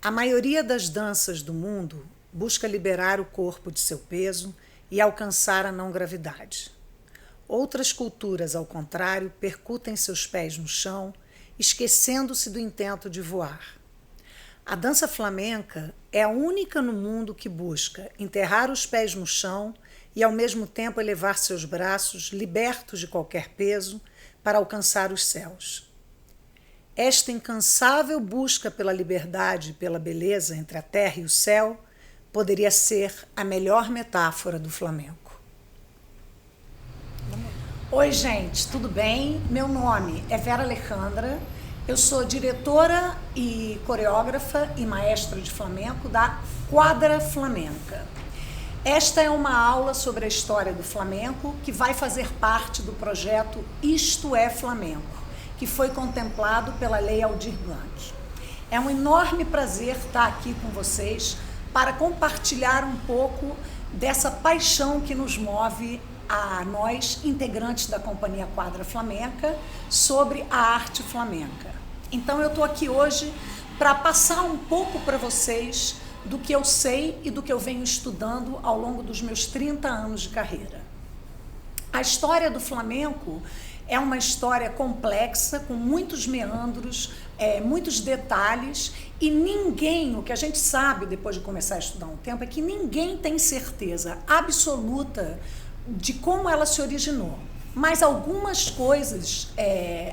A maioria das danças do mundo busca liberar o corpo de seu peso e alcançar a não gravidade. Outras culturas, ao contrário, percutem seus pés no chão, esquecendo-se do intento de voar. A dança flamenca é a única no mundo que busca enterrar os pés no chão e, ao mesmo tempo, elevar seus braços, libertos de qualquer peso, para alcançar os céus. Esta incansável busca pela liberdade e pela beleza entre a terra e o céu poderia ser a melhor metáfora do flamenco. Oi, gente, tudo bem? Meu nome é Vera Alejandra, eu sou diretora e coreógrafa e maestra de flamenco da Quadra Flamenca. Esta é uma aula sobre a história do flamenco que vai fazer parte do projeto Isto é Flamenco, que foi contemplado pela Lei Aldir Blanc. É um enorme prazer estar aqui com vocês para compartilhar um pouco dessa paixão que nos move a nós, integrantes da Companhia Quadra Flamenca, sobre a arte flamenca. Então eu estou aqui hoje para passar um pouco para vocês do que eu sei e do que eu venho estudando ao longo dos meus 30 anos de carreira. A história do flamenco é uma história complexa, com muitos meandros, muitos detalhes, e ninguém, o que a gente sabe depois de começar a estudar um tempo, é que ninguém tem certeza absoluta de como ela se originou. Mas algumas coisas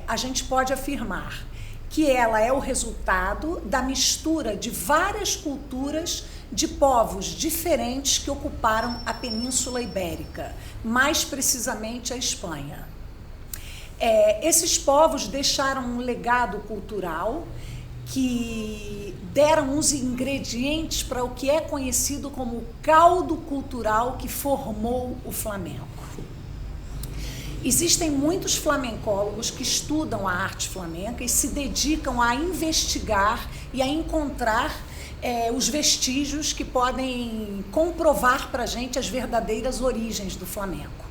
a gente pode afirmar, que ela é o resultado da mistura de várias culturas de povos diferentes que ocuparam a Península Ibérica, mais precisamente a Espanha. Esses povos deixaram um legado cultural que deram os ingredientes para o que é conhecido como o caldo cultural que formou o flamenco. Existem muitos flamencólogos que estudam a arte flamenca e se dedicam a investigar e a encontrar os vestígios que podem comprovar para a gente as verdadeiras origens do flamenco.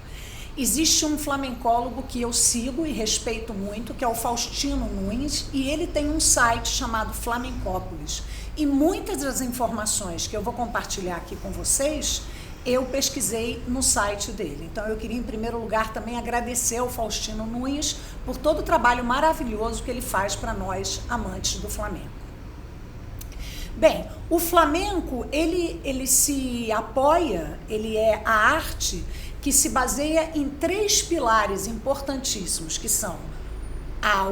Existe um flamencólogo que eu sigo e respeito muito, que é o Faustino Nunes, e ele tem um site chamado Flamencópolis. E muitas das informações que eu vou compartilhar aqui com vocês, eu pesquisei no site dele. Então eu queria, em primeiro lugar, também agradecer ao Faustino Nunes por todo o trabalho maravilhoso que ele faz para nós, amantes do flamenco. Bem, o flamenco, ele se apoia, ele é a arte que se baseia em 3 pilares importantíssimos, que são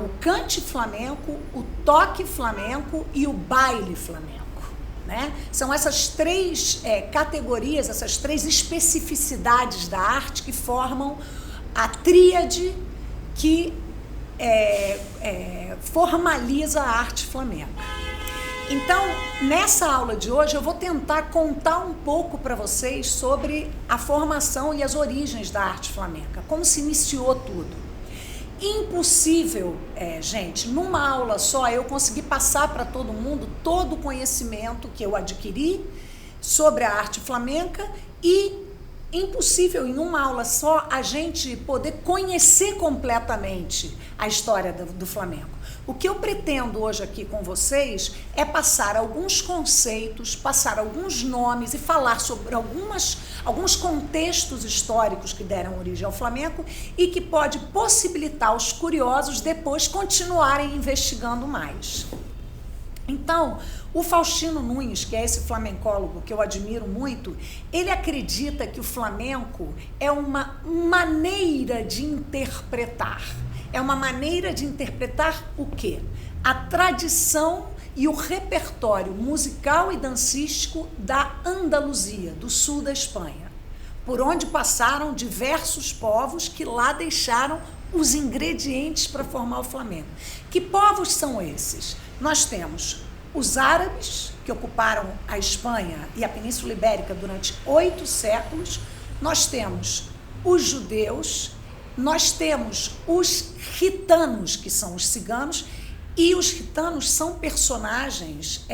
o cante flamenco, o toque flamenco e o baile flamenco. Né? São essas 3 categorias, essas 3 especificidades da arte que formam a tríade que formaliza a arte flamenca. Então, nessa aula de hoje, eu vou tentar contar um pouco para vocês sobre a formação e as origens da arte flamenca, como se iniciou tudo. Impossível, gente, numa aula só eu conseguir passar para todo mundo todo o conhecimento que eu adquiri sobre a arte flamenca e impossível em uma aula só a gente poder conhecer completamente a história do flamenco. O que eu pretendo hoje aqui com vocês é passar alguns conceitos, passar alguns nomes e falar sobre alguns contextos históricos que deram origem ao flamenco e que pode possibilitar os curiosos depois continuarem investigando mais. Então, o Faustino Nunes, que é esse flamencólogo que eu admiro muito, ele acredita que o flamenco é uma maneira de interpretar. É uma maneira de interpretar o quê? A tradição e o repertório musical e dancístico da Andaluzia, do sul da Espanha, por onde passaram diversos povos que lá deixaram os ingredientes para formar o flamenco. Que povos são esses? Nós temos os árabes, que ocuparam a Espanha e a Península Ibérica durante 8 séculos, nós temos os judeus, nós temos os gitanos, que são os ciganos, e os gitanos são personagens,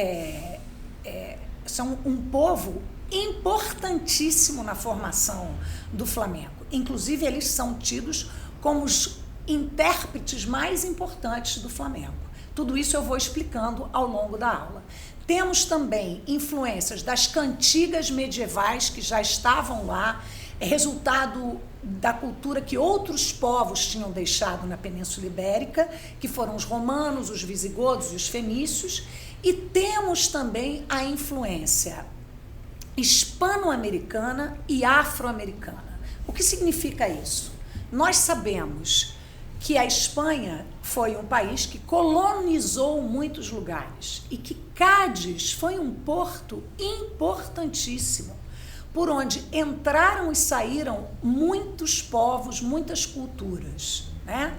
são um povo importantíssimo na formação do flamenco. Inclusive, eles são tidos como os intérpretes mais importantes do flamenco. Tudo isso eu vou explicando ao longo da aula. Temos também influências das cantigas medievais que já estavam lá, resultado da cultura que outros povos tinham deixado na Península Ibérica, que foram os romanos, os visigodos e os fenícios, e temos também a influência hispano-americana e afro-americana. O que significa isso? Nós sabemos que a Espanha foi um país que colonizou muitos lugares e que Cádiz foi um porto importantíssimo, por onde entraram e saíram muitos povos, muitas culturas, né?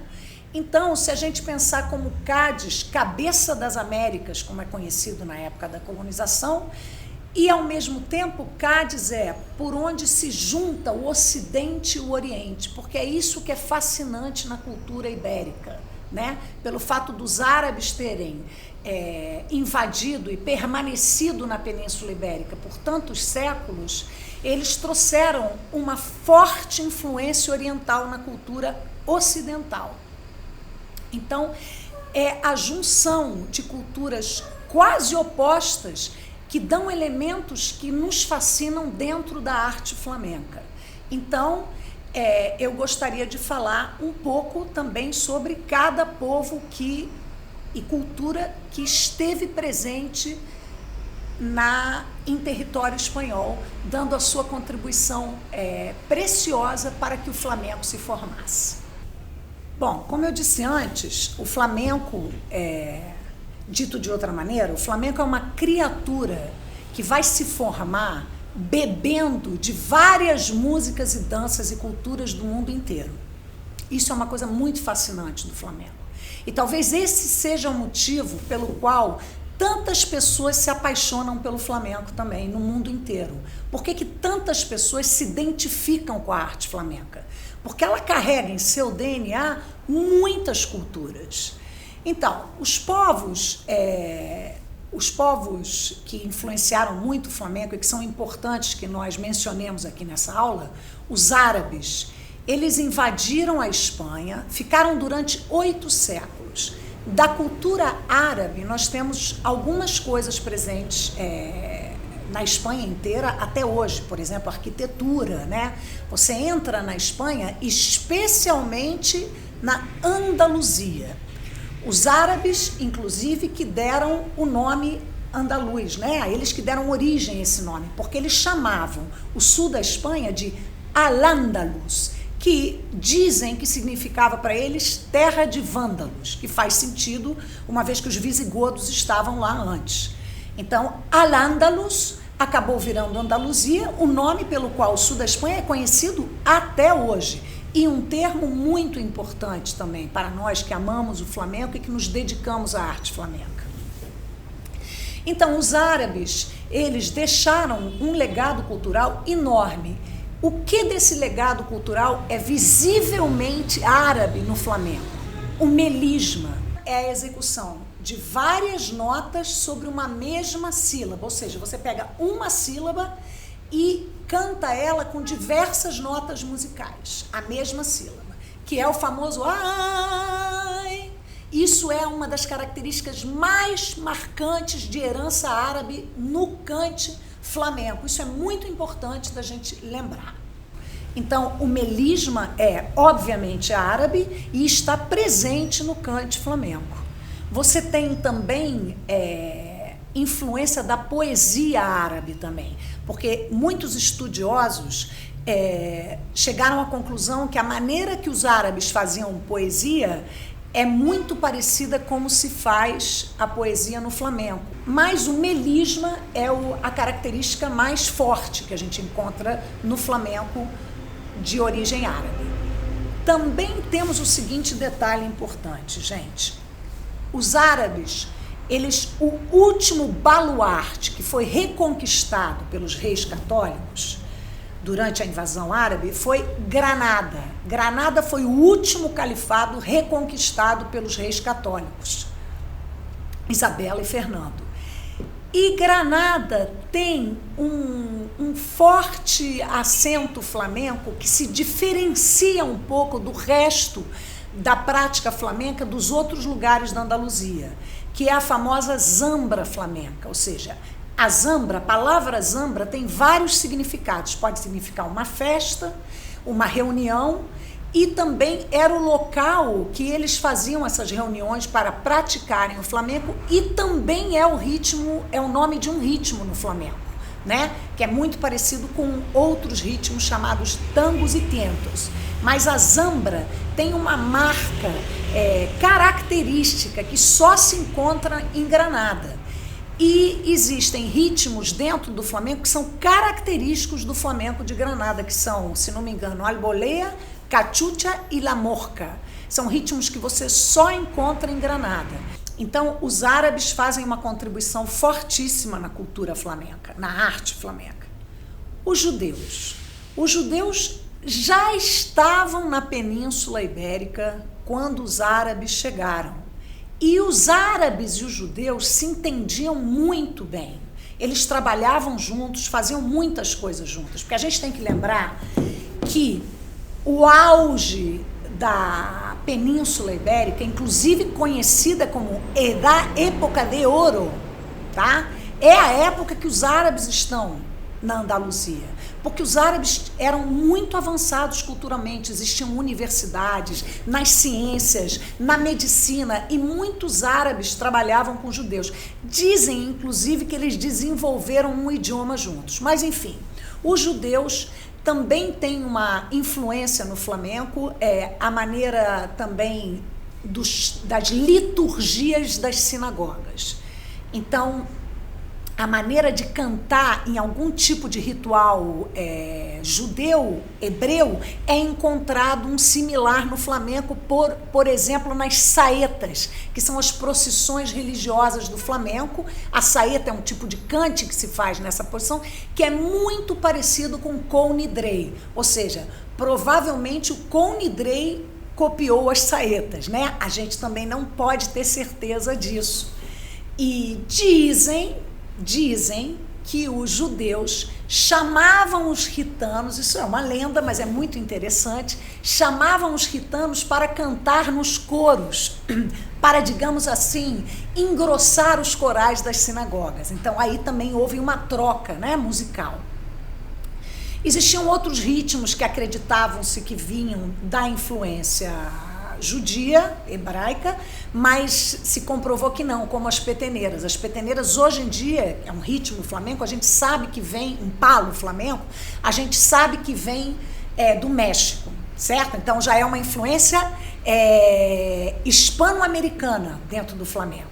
Então, se a gente pensar como Cádiz, cabeça das Américas, como é conhecido na época da colonização, e ao mesmo tempo Cádiz é por onde se junta o Ocidente e o Oriente, porque é isso que é fascinante na cultura ibérica, né? Pelo fato dos árabes terem invadido e permanecido na Península Ibérica por tantos séculos, eles trouxeram uma forte influência oriental na cultura ocidental. Então, é a junção de culturas quase opostas que dão elementos que nos fascinam dentro da arte flamenca. Então, eu gostaria de falar um pouco também sobre cada povo e cultura que esteve presente em território espanhol, dando a sua contribuição preciosa para que o flamenco se formasse. Bom, como eu disse antes, o flamenco, dito de outra maneira, o flamenco é uma criatura que vai se formar bebendo de várias músicas e danças e culturas do mundo inteiro. Isso é uma coisa muito fascinante do flamenco. E talvez esse seja o motivo pelo qual tantas pessoas se apaixonam pelo flamenco também, no mundo inteiro. Por que tantas pessoas se identificam com a arte flamenca? Porque ela carrega em seu DNA muitas culturas. Então, os povos que influenciaram muito o flamenco e que são importantes que nós mencionemos aqui nessa aula, os árabes, eles invadiram a Espanha, ficaram durante 8 séculos. Da cultura árabe, nós temos algumas coisas presentes na Espanha inteira até hoje, por exemplo, arquitetura, né? Você entra na Espanha, especialmente na Andaluzia. Os árabes, inclusive, que deram o nome andaluz, né? Eles que deram origem a esse nome, porque eles chamavam o sul da Espanha de Al-Ándalus, que dizem que significava para eles terra de vândalos, que faz sentido, uma vez que os visigodos estavam lá antes. Então, Al-Ándalus acabou virando Andaluzia, o nome pelo qual o sul da Espanha é conhecido até hoje. E um termo muito importante também para nós que amamos o flamenco e que nos dedicamos à arte flamenca. Então, os árabes, eles deixaram um legado cultural enorme. O que desse legado cultural é visivelmente árabe no flamenco? O melisma é a execução de várias notas sobre uma mesma sílaba, ou seja, você pega uma sílaba e canta ela com diversas notas musicais, a mesma sílaba, que é o famoso ai. Isso é uma das características mais marcantes de herança árabe no cante flamenco. Isso é muito importante da gente lembrar. Então, o melisma é, obviamente, árabe e está presente no cante flamenco. Você tem também influência da poesia árabe também, porque muitos estudiosos chegaram à conclusão que a maneira que os árabes faziam poesia é muito parecida como se faz a poesia no flamenco. Mas o melisma é a característica mais forte que a gente encontra no flamenco de origem árabe. Também temos o seguinte detalhe importante, gente. Os árabes, o último baluarte que foi reconquistado pelos reis católicos durante a invasão árabe foi Granada. Granada foi o último califado reconquistado pelos reis católicos, Isabela e Fernando. E Granada tem um forte acento flamenco que se diferencia um pouco do resto da prática flamenca dos outros lugares da Andaluzia, que é a famosa zambra flamenca, ou seja, a palavra zambra tem vários significados, pode significar uma festa, uma reunião, e também era o local que eles faziam essas reuniões para praticarem o flamenco, e também é o nome de um ritmo no flamenco, né? Que é muito parecido com outros ritmos chamados tangos e tientos. Mas a zambra tem uma marca característica que só se encontra em Granada. E existem ritmos dentro do flamenco que são característicos do flamenco de Granada, que são, se não me engano, albolea, cachucha e la morca. São ritmos que você só encontra em Granada. Então, os árabes fazem uma contribuição fortíssima na cultura flamenca, na arte flamenca. Os judeus já estavam na Península Ibérica quando os árabes chegaram. E os árabes e os judeus se entendiam muito bem. Eles trabalhavam juntos, faziam muitas coisas juntas. Porque a gente tem que lembrar que o auge da Península Ibérica, inclusive conhecida como da Época de Ouro, tá? É a época que os árabes estão na Andaluzia. Porque os árabes eram muito avançados culturalmente, existiam universidades, nas ciências, na medicina, e muitos árabes trabalhavam com judeus. Dizem, inclusive, que eles desenvolveram um idioma juntos. Mas, enfim, os judeus também têm uma influência no flamenco, a maneira também das liturgias das sinagogas. Então, a maneira de cantar em algum tipo de ritual judeu, hebreu, é encontrado um similar no flamenco, por exemplo, nas saetas, que são as procissões religiosas do flamenco. A saeta é um tipo de cante que se faz nessa posição, que é muito parecido com o Kol Nidrei, ou seja, provavelmente o Kol Nidrei copiou as saetas, né? A gente também não pode ter certeza disso. E dizem que os judeus chamavam os gitanos, isso é uma lenda, mas é muito interessante, chamavam os gitanos para cantar nos coros, para, digamos assim, engrossar os corais das sinagogas. Então, aí também houve uma troca, né, musical. Existiam outros ritmos que acreditavam-se que vinham da influência judia, hebraica, mas se comprovou que não, como as peteneiras. As peteneiras, hoje em dia, é um ritmo flamenco, a gente sabe que vem, um palo flamenco, a gente sabe que vem do México, certo? Então já é uma influência hispano-americana dentro do flamenco.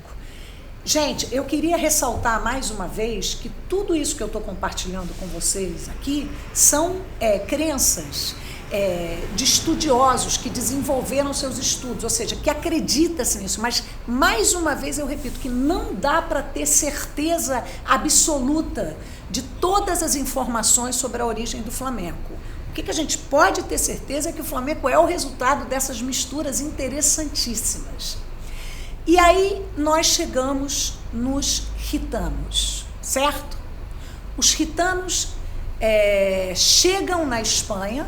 Gente, eu queria ressaltar mais uma vez que tudo isso que eu estou compartilhando com vocês aqui são crenças de estudiosos que desenvolveram seus estudos, ou seja, que acredita-se nisso, mas mais uma vez eu repito que não dá para ter certeza absoluta de todas as informações sobre a origem do flamenco. O que a gente pode ter certeza é que o flamenco é o resultado dessas misturas interessantíssimas. E aí nós chegamos nos gitanos, certo? Os gitanos chegam na Espanha,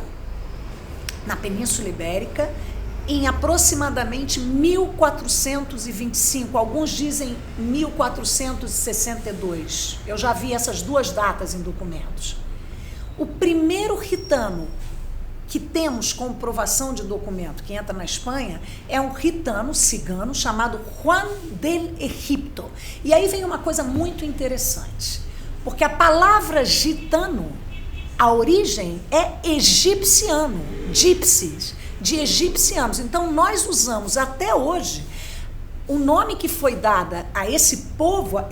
na Península Ibérica, em aproximadamente 1425, alguns dizem 1462. Eu já vi essas duas datas em documentos. O primeiro gitano que temos comprovação de documento que entra na Espanha é um gitano cigano chamado Juan del Egipto. E aí vem uma coisa muito interessante, porque a palavra gitano, a origem é egipciano, gypsies, de egipcianos. Então, nós usamos até hoje o nome que foi dado a esse povo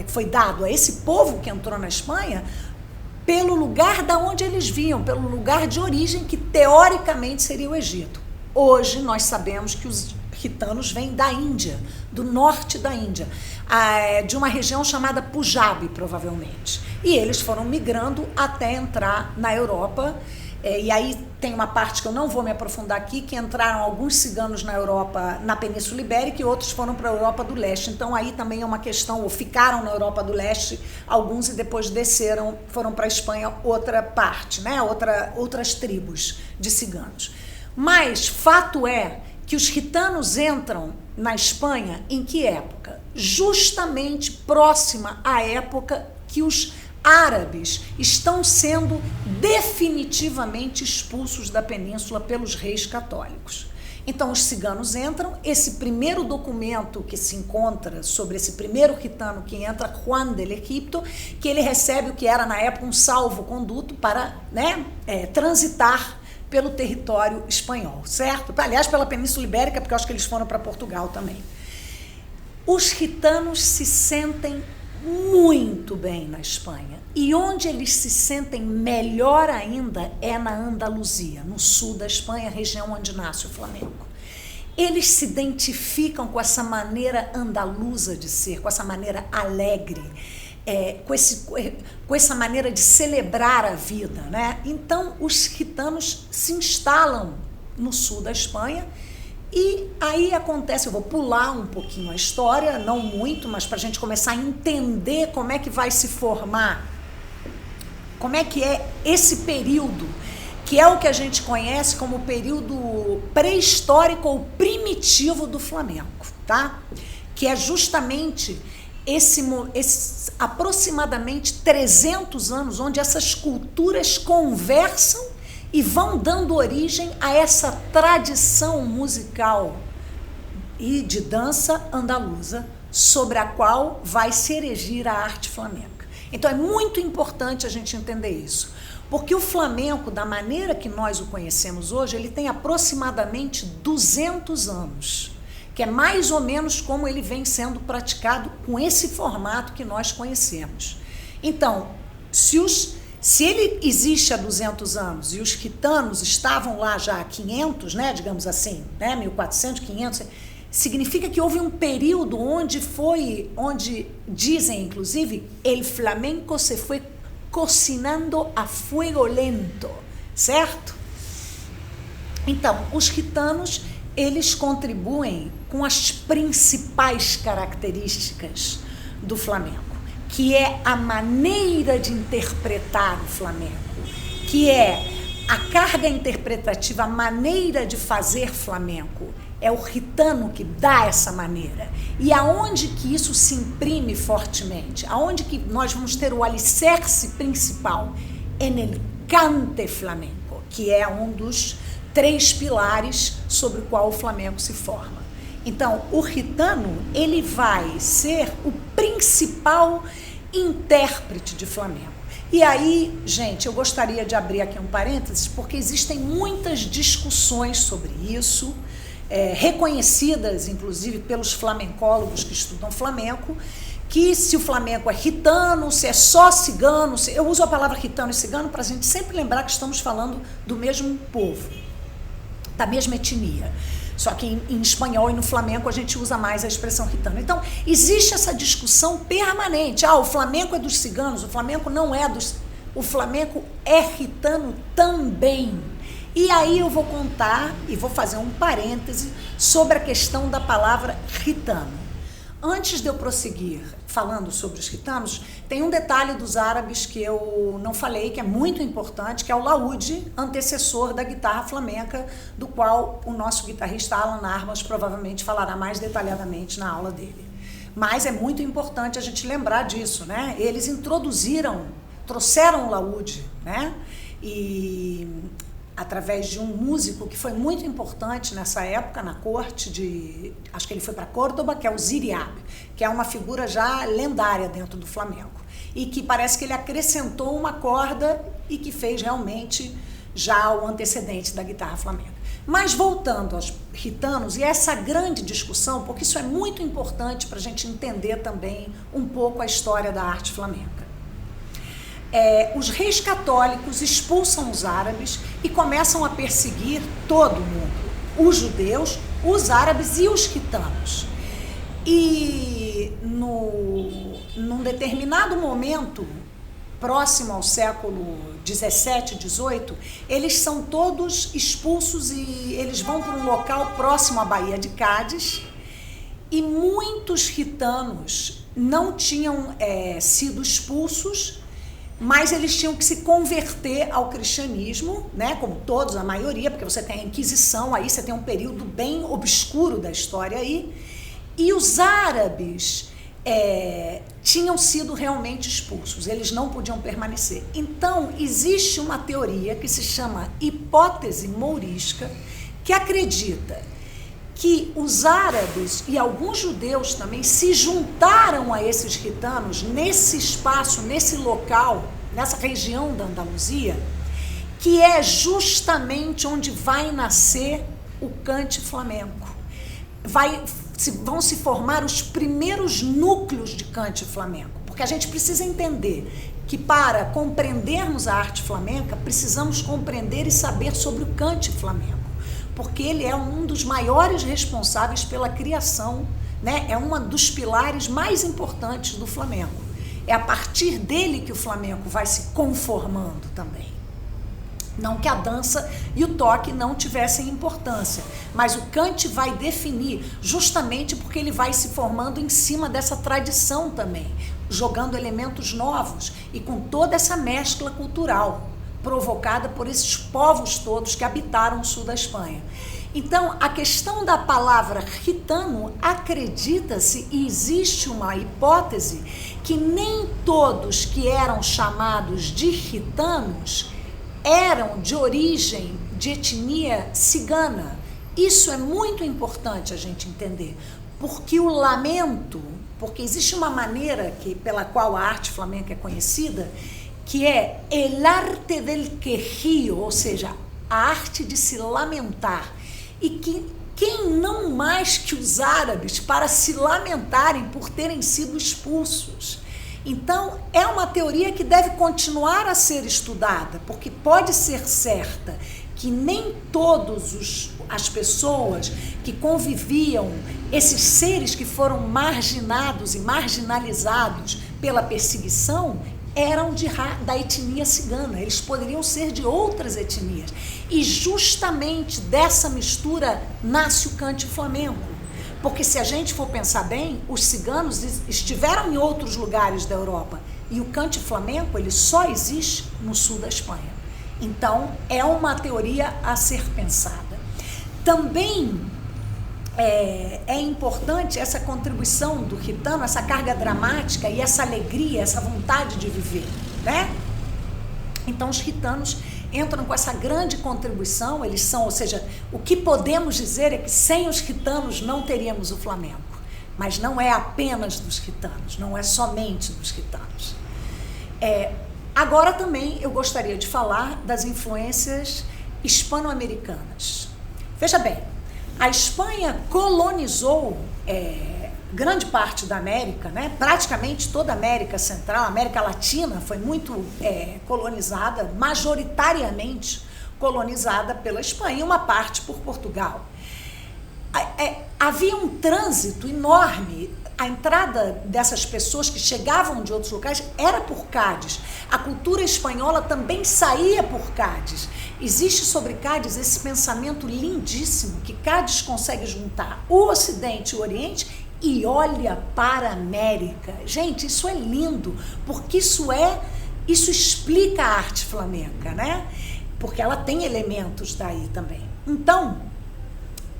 que entrou na Espanha, pelo lugar da onde eles vinham, pelo lugar de origem, que teoricamente seria o Egito. Hoje, nós sabemos que os gitanos vêm da Índia, do norte da Índia, de uma região chamada Punjab, provavelmente. E eles foram migrando até entrar na Europa. E aí tem uma parte que eu não vou me aprofundar aqui, que entraram alguns ciganos na Europa, na Península Ibérica, e outros foram para a Europa do Leste. Então aí também é uma questão, ou ficaram na Europa do Leste alguns e depois desceram, foram para a Espanha outra parte, né? Outras tribos de ciganos. Mas fato é que os gitanos entram na Espanha em que época? Justamente próxima à época que os árabes estão sendo definitivamente expulsos da península pelos reis católicos. Então, os ciganos entram, esse primeiro documento que se encontra sobre esse primeiro gitano que entra, Juan del Egipto, que ele recebe o que era na época um salvo-conduto para, né, transitar pelo território espanhol, certo? Aliás, pela Península Ibérica, porque eu acho que eles foram para Portugal também. Os gitanos se sentem muito bem na Espanha. E onde eles se sentem melhor ainda é na Andaluzia, no sul da Espanha, região onde nasce o flamenco. Eles se identificam com essa maneira andaluza de ser, com essa maneira alegre, com essa maneira de celebrar a vida, né? Então, os gitanos se instalam no sul da Espanha e aí acontece, eu vou pular um pouquinho a história, não muito, mas para a gente começar a entender como é que vai se formar, como é que é esse período, que é o que a gente conhece como o período pré-histórico ou primitivo do flamenco, tá? Que é justamente esses aproximadamente 300 anos onde essas culturas conversam e vão dando origem a essa tradição musical e de dança andaluza sobre a qual vai se erigir a arte flamenca. Então é muito importante a gente entender isso, porque o flamenco, da maneira que nós o conhecemos hoje, ele tem aproximadamente 200 anos, que é mais ou menos como ele vem sendo praticado com esse formato que nós conhecemos. Então, se ele existe há 200 anos e os gitanos estavam lá já há 500, né, digamos assim, né, 1400, 500, significa que houve um período onde dizem, inclusive, el flamenco se foi cocinando a fuego lento, certo? Então, os gitanos, eles contribuem com as principais características do flamenco, que é a maneira de interpretar o flamenco, que é a carga interpretativa, a maneira de fazer flamenco. É o gitano que dá essa maneira. E aonde que isso se imprime fortemente? Aonde que nós vamos ter o alicerce principal? En el cante flamenco, que é um dos 3 pilares sobre o qual o flamenco se forma. Então, o gitano, ele vai ser o principal intérprete de flamenco. E aí, gente, eu gostaria de abrir aqui um parênteses, porque existem muitas discussões sobre isso, reconhecidas, inclusive, pelos flamencólogos que estudam flamenco, que se o flamenco é gitano, se é só cigano, eu uso a palavra gitano e cigano para a gente sempre lembrar que estamos falando do mesmo povo, da mesma etnia. Só que em espanhol e no flamenco a gente usa mais a expressão gitano. Então, existe essa discussão permanente. O flamenco é dos ciganos, o flamenco não é dos... O flamenco é gitano também. E aí eu vou contar e vou fazer um parêntese sobre a questão da palavra gitano. Antes de eu prosseguir falando sobre os gitanos, tem um detalhe dos árabes que eu não falei, que é muito importante, que é o laúde, antecessor da guitarra flamenca, do qual o nosso guitarrista Alan Armas provavelmente falará mais detalhadamente na aula dele. Mas é muito importante a gente lembrar disso, né? Eles trouxeram o laúde, né? E através de um músico que foi muito importante nessa época, na corte acho que ele foi para Córdoba, que é o Ziriab, que é uma figura já lendária dentro do flamenco, e que parece que ele acrescentou uma corda e que fez realmente já o antecedente da guitarra flamenca. Mas voltando aos gitanos, e essa grande discussão, porque isso é muito importante para a gente entender também um pouco a história da arte flamenca. Os reis católicos expulsam os árabes e começam a perseguir todo mundo, os judeus, os árabes e os gitanos. E num determinado momento, próximo ao século 17, 18, eles são todos expulsos e eles vão para um local próximo à Baía de Cádiz, e muitos gitanos não tinham sido expulsos, mas eles tinham que se converter ao cristianismo, né, como todos, a maioria, porque você tem a Inquisição, aí você tem um período bem obscuro da história aí, e os árabes tinham sido realmente expulsos, eles não podiam permanecer. Então, existe uma teoria que se chama hipótese mourisca, que acredita que os árabes e alguns judeus também se juntaram a esses gitanos nesse espaço, nesse local, nessa região da Andaluzia, que é justamente onde vai nascer o cante flamenco. Vão se formar os primeiros núcleos de cante flamenco, porque a gente precisa entender que para compreendermos a arte flamenca, precisamos compreender e saber sobre o cante flamenco, porque ele é um dos maiores responsáveis pela criação, né? É um dos pilares mais importantes do flamenco. É a partir dele que o flamenco vai se conformando também. Não que a dança e o toque não tivessem importância, mas o cante vai definir, justamente porque ele vai se formando em cima dessa tradição também, jogando elementos novos e com toda essa mescla cultural provocada por esses povos todos que habitaram o sul da Espanha. Então, a questão da palavra gitano, acredita-se e existe uma hipótese que nem todos que eram chamados de gitanos eram de origem, de etnia cigana. Isso é muito importante a gente entender, porque o lamento, porque existe uma maneira pela qual a arte flamenca é conhecida, que é el arte del quejío, ou seja, a arte de se lamentar. E que quem não mais que os árabes para se lamentarem por terem sido expulsos. Então, é uma teoria que deve continuar a ser estudada, porque pode ser certa que nem todas as pessoas que conviviam, esses seres que foram marginados e marginalizados pela perseguição, eram da etnia cigana, eles poderiam ser de outras etnias. E justamente dessa mistura nasce o cante flamenco. Porque se a gente for pensar bem, os ciganos estiveram em outros lugares da Europa e o cante flamenco ele só existe no sul da Espanha. Então, é uma teoria a ser pensada. Também é importante essa contribuição do gitano, essa carga dramática e essa alegria, essa vontade de viver, né? Então, os gitanos entram com essa grande contribuição, eles são, ou seja, o que podemos dizer é que sem os gitanos não teríamos o flamenco, mas não é apenas dos gitanos, não é somente dos gitanos. Agora também eu gostaria de falar das influências hispano-americanas. Veja bem, a Espanha colonizou grande parte da América, né? Praticamente toda a América Central, a América Latina foi muito colonizada, majoritariamente colonizada pela Espanha, e uma parte por Portugal. Havia um trânsito enorme, a entrada dessas pessoas que chegavam de outros locais era por Cádiz. A cultura espanhola também saía por Cádiz. Existe sobre Cádiz esse pensamento lindíssimo que Cádiz consegue juntar o Ocidente e o Oriente e olha para a América. Gente, isso é lindo, porque isso explica a arte flamenca, né? Porque ela tem elementos daí também. Então,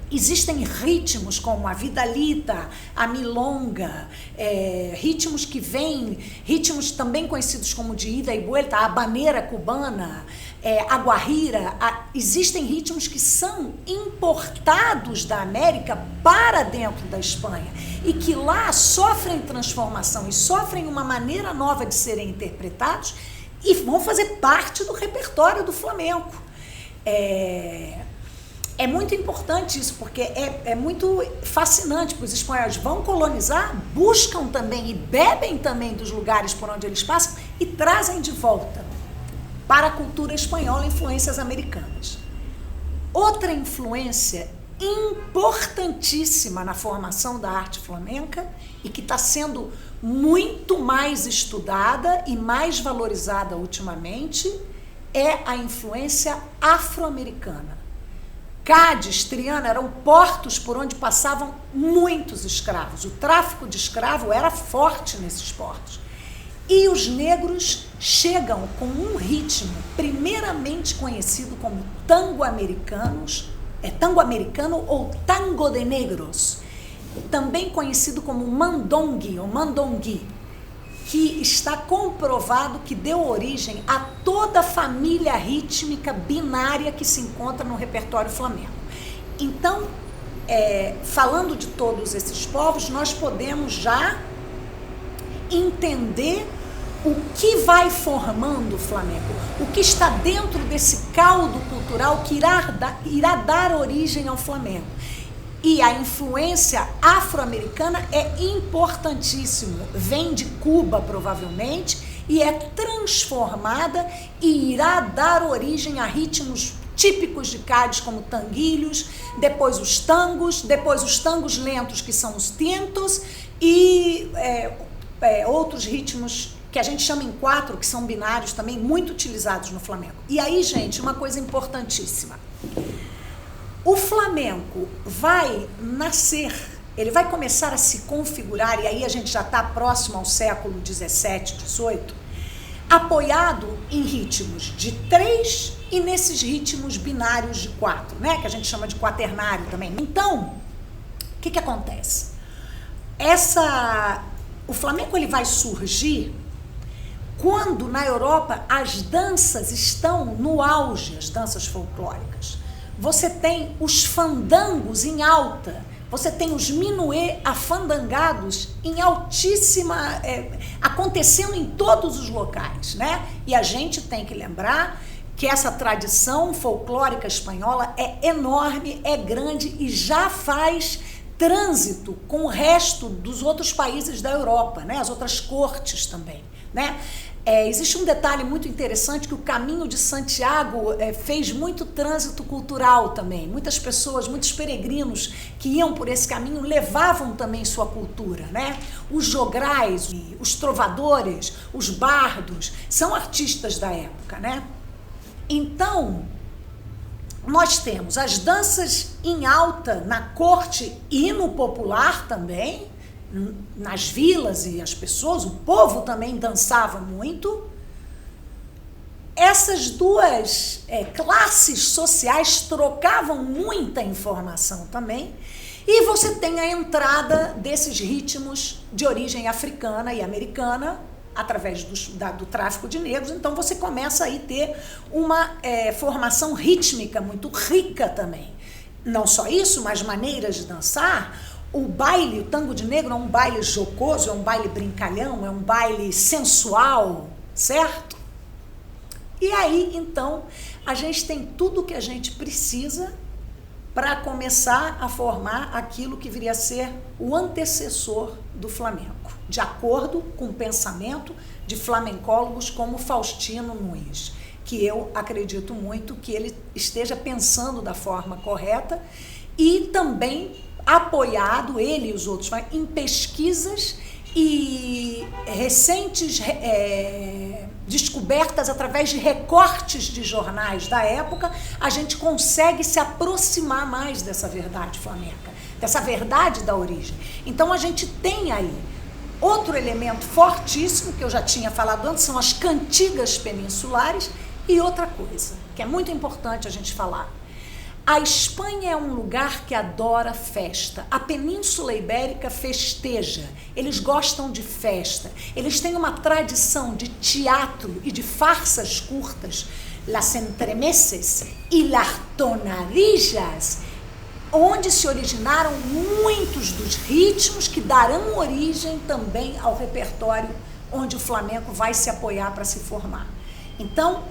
existem ritmos como a vidalita, a milonga, ritmos que vêm, ritmos também conhecidos como de ida e vuelta, a habanera cubana, a guajira, existem ritmos que são importados da América para dentro da Espanha e que lá sofrem transformação e sofrem uma maneira nova de serem interpretados e vão fazer parte do repertório do flamenco. É muito importante isso, porque é muito fascinante, porque os espanhóis vão colonizar, buscam também e bebem também dos lugares por onde eles passam e trazem de volta para a cultura espanhola influências americanas. Outra influência importantíssima na formação da arte flamenca e que está sendo muito mais estudada e mais valorizada ultimamente é a influência afro-americana. Cádiz, Triana eram portos por onde passavam muitos escravos. O tráfico de escravo era forte nesses portos. E os negros chegam com um ritmo primeiramente conhecido como tango americano ou tango de negros, também conhecido como mandongue ou mandongui, que está comprovado que deu origem a toda a família rítmica binária que se encontra no repertório flamenco. Então, falando de todos esses povos, nós podemos já entender o que vai formando o flamenco, o que está dentro desse caldo cultural que irá dar origem ao flamenco. E a influência afro-americana é importantíssimo, vem de Cuba provavelmente e é transformada e irá dar origem a ritmos típicos de Cádiz como tanguilhos, depois os tangos lentos que são os tintos e outros ritmos que a gente chama em quatro, que são binários também, muito utilizados no flamenco. E aí, gente, uma coisa importantíssima. O flamenco vai nascer, ele vai começar a se configurar, e aí a gente já está próximo ao século XVII, XVIII, apoiado em ritmos de 3 e nesses ritmos binários de 4, né? Que a gente chama de quaternário também. Então, o que acontece? O flamenco ele vai surgir quando na Europa as danças estão no auge, as danças folclóricas. Você tem os fandangos em alta, você tem os minuê afandangados em altíssima, acontecendo em todos os locais, né? E a gente tem que lembrar que essa tradição folclórica espanhola é enorme, é grande e já faz trânsito com o resto dos outros países da Europa, né? As outras cortes também, né? Existe um detalhe muito interessante que o Caminho de Santiago fez muito trânsito cultural também. Muitas pessoas, muitos peregrinos que iam por esse caminho levavam também sua cultura, né? Os jograis, os trovadores, os bardos, são artistas da época, né? Então, nós temos as danças em alta na corte e no popular também, nas vilas e as pessoas, o povo também dançava muito. Essas duas classes sociais trocavam muita informação também, e você tem a entrada desses ritmos de origem africana e americana através do tráfico de negros. Então você começa aí a ter uma formação rítmica muito rica também. Não só isso, mas maneiras de dançar. O baile, o tango de negro é um baile jocoso, é um baile brincalhão, é um baile sensual, certo? E aí, então, a gente tem tudo o que a gente precisa para começar a formar aquilo que viria a ser o antecessor do flamenco, de acordo com o pensamento de flamencólogos como Faustino Nunes, que eu acredito muito que ele esteja pensando da forma correta e também apoiado, ele e os outros, em pesquisas e recentes descobertas através de recortes de jornais da época, a gente consegue se aproximar mais dessa verdade flamenca, dessa verdade da origem. Então a gente tem aí outro elemento fortíssimo, que eu já tinha falado antes, são as cantigas peninsulares, e outra coisa, que é muito importante a gente falar. A Espanha é um lugar que adora festa. A Península Ibérica festeja. Eles gostam de festa. Eles têm uma tradição de teatro e de farsas curtas, las entremeses e las tonadillas, onde se originaram muitos dos ritmos que darão origem também ao repertório onde o flamenco vai se apoiar para se formar. Então,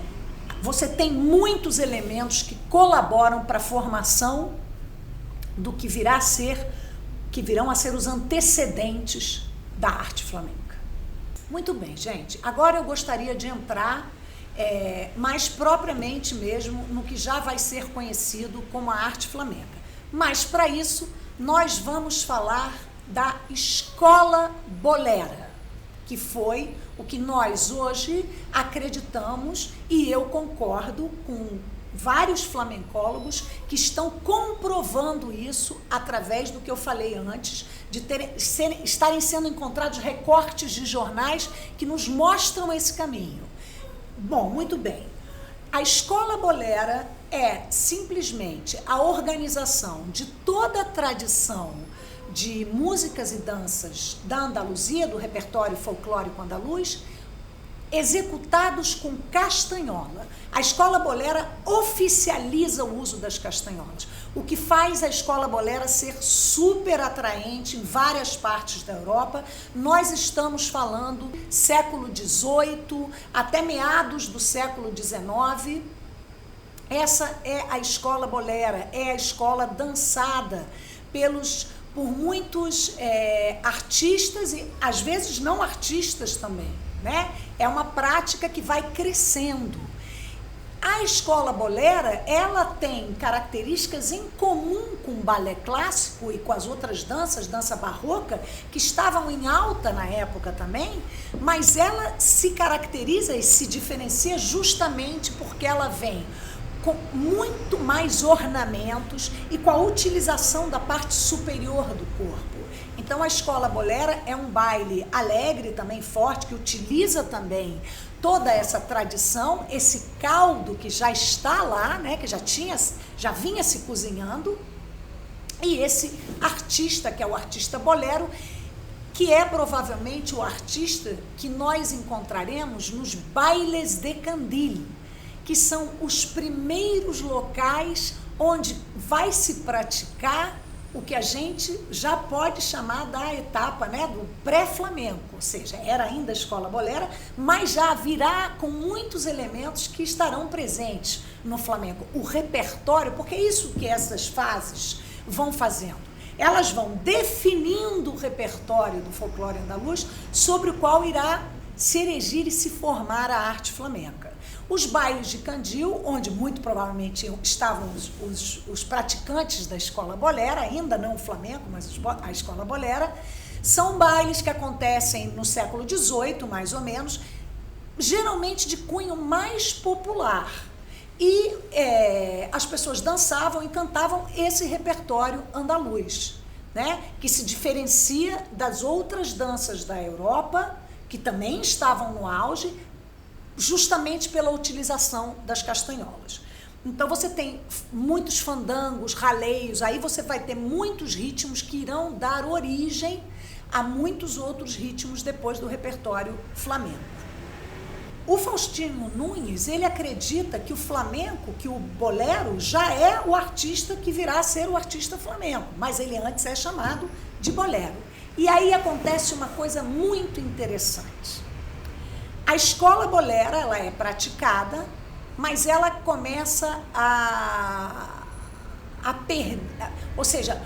você tem muitos elementos que colaboram para a formação do que virão a ser os antecedentes da arte flamenca. Muito bem, gente. Agora eu gostaria de entrar mais propriamente mesmo no que já vai ser conhecido como a arte flamenca. Mas para isso nós vamos falar da escola bolera, que foi o que nós hoje acreditamos, e eu concordo com vários flamencólogos que estão comprovando isso através do que eu falei antes, de estarem sendo encontrados recortes de jornais que nos mostram esse caminho. Bom, muito bem. A Escola Bolera é simplesmente a organização de toda a tradição de músicas e danças da Andaluzia, do repertório folclórico andaluz, executados com castanhola. A Escola Bolera oficializa o uso das castanholas, o que faz a Escola Bolera ser super atraente em várias partes da Europa. Nós estamos falando século XVIII até meados do século XIX. Essa é a Escola Bolera, é a escola dançada por muitos artistas e às vezes não artistas também, né? É uma prática que vai crescendo. A Escola Bolera, ela tem características em comum com o balé clássico e com as outras danças, dança barroca, que estavam em alta na época também, mas ela se caracteriza e se diferencia justamente porque ela vem com muito mais ornamentos e com a utilização da parte superior do corpo. Então, a Escola Bolera é um baile alegre, também forte, que utiliza também toda essa tradição, esse caldo que já está lá, né, que já vinha se cozinhando, e esse artista, que é o artista bolero, que é provavelmente o artista que nós encontraremos nos bailes de Candil, que são os primeiros locais onde vai se praticar o que a gente já pode chamar da etapa, né, do pré-flamenco, ou seja, era ainda a Escola Bolera, mas já virá com muitos elementos que estarão presentes no flamenco. O repertório, porque é isso que essas fases vão fazendo. Elas vão definindo o repertório do folclore andaluz sobre o qual irá se erigir e se formar a arte flamenca. Os bailes de Candil, onde muito provavelmente estavam os praticantes da Escola Bolera, ainda não o flamenco, mas a Escola Bolera, são bailes que acontecem no século XVIII, mais ou menos, geralmente de cunho mais popular. E as pessoas dançavam e cantavam esse repertório andaluz, né, que se diferencia das outras danças da Europa, que também estavam no auge, justamente pela utilização das castanholas. Então você tem muitos fandangos, raleios, aí você vai ter muitos ritmos que irão dar origem a muitos outros ritmos depois do repertório flamenco. O Faustino Nunes, ele acredita que o flamenco, que o bolero, já é o artista que virá a ser o artista flamenco, mas ele antes é chamado de bolero. E aí acontece uma coisa muito interessante. A Escola Bolera, ela é praticada, mas ela começa a perder, ou seja,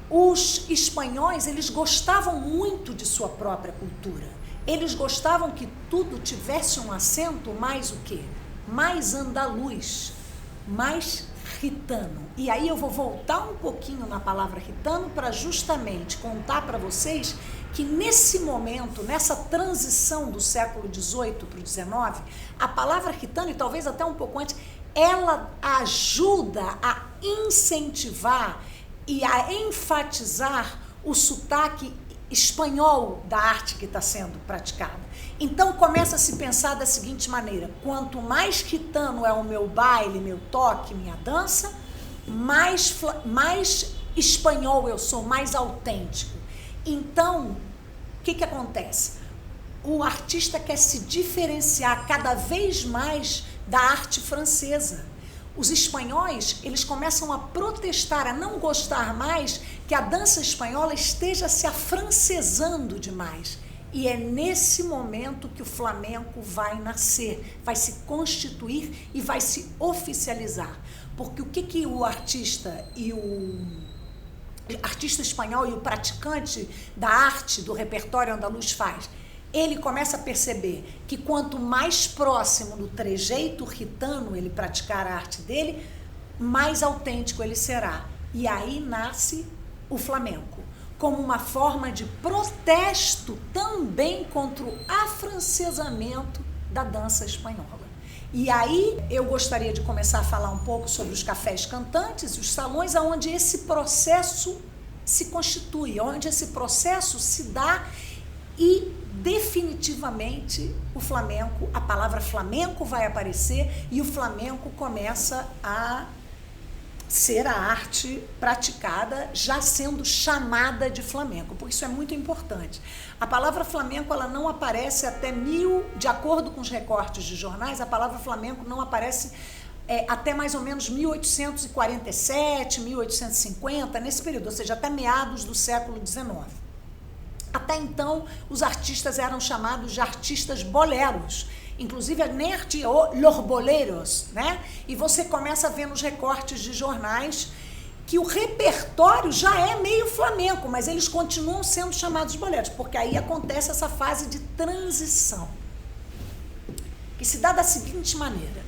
os espanhóis, eles gostavam muito de sua própria cultura. Eles gostavam que tudo tivesse um acento mais o quê? Mais andaluz, mais gitano. E aí eu vou voltar um pouquinho na palavra gitano para justamente contar para vocês que nesse momento, nessa transição do século XVIII para o XIX, a palavra gitano, e talvez até um pouco antes, ela ajuda a incentivar e a enfatizar o sotaque espanhol da arte que está sendo praticada. Então começa a se pensar da seguinte maneira: quanto mais gitano é o meu baile, meu toque, minha dança, mais espanhol eu sou, mais autêntico. Então, o que acontece? O artista quer se diferenciar cada vez mais da arte francesa. Os espanhóis, eles começam a protestar, a não gostar mais que a dança espanhola esteja se afrancesando demais. E é nesse momento que o flamenco vai nascer, vai se constituir e vai se oficializar. Porque o que o artista e o artista espanhol e o praticante da arte, do repertório andaluz faz? Ele começa a perceber que quanto mais próximo do trejeito gitano ele praticar a arte dele, mais autêntico ele será. E aí nasce o flamenco, como uma forma de protesto também contra o afrancesamento da dança espanhola. E aí eu gostaria de começar a falar um pouco sobre os cafés cantantes e os salões onde esse processo se constitui, onde esse processo se dá e definitivamente o flamenco, a palavra flamenco vai aparecer e o flamenco começa a ser a arte praticada já sendo chamada de flamenco, porque isso é muito importante. A palavra flamenco, ela não aparece até de acordo com os recortes de jornais, a palavra flamenco não aparece até mais ou menos 1847, 1850, nesse período, ou seja, até meados do século XIX. Até então, os artistas eram chamados de artistas boleros, inclusive los boleros, né? E você começa a ver nos recortes de jornais que o repertório já é meio flamenco, mas eles continuam sendo chamados de boleros, porque aí acontece essa fase de transição, que se dá da seguinte maneira: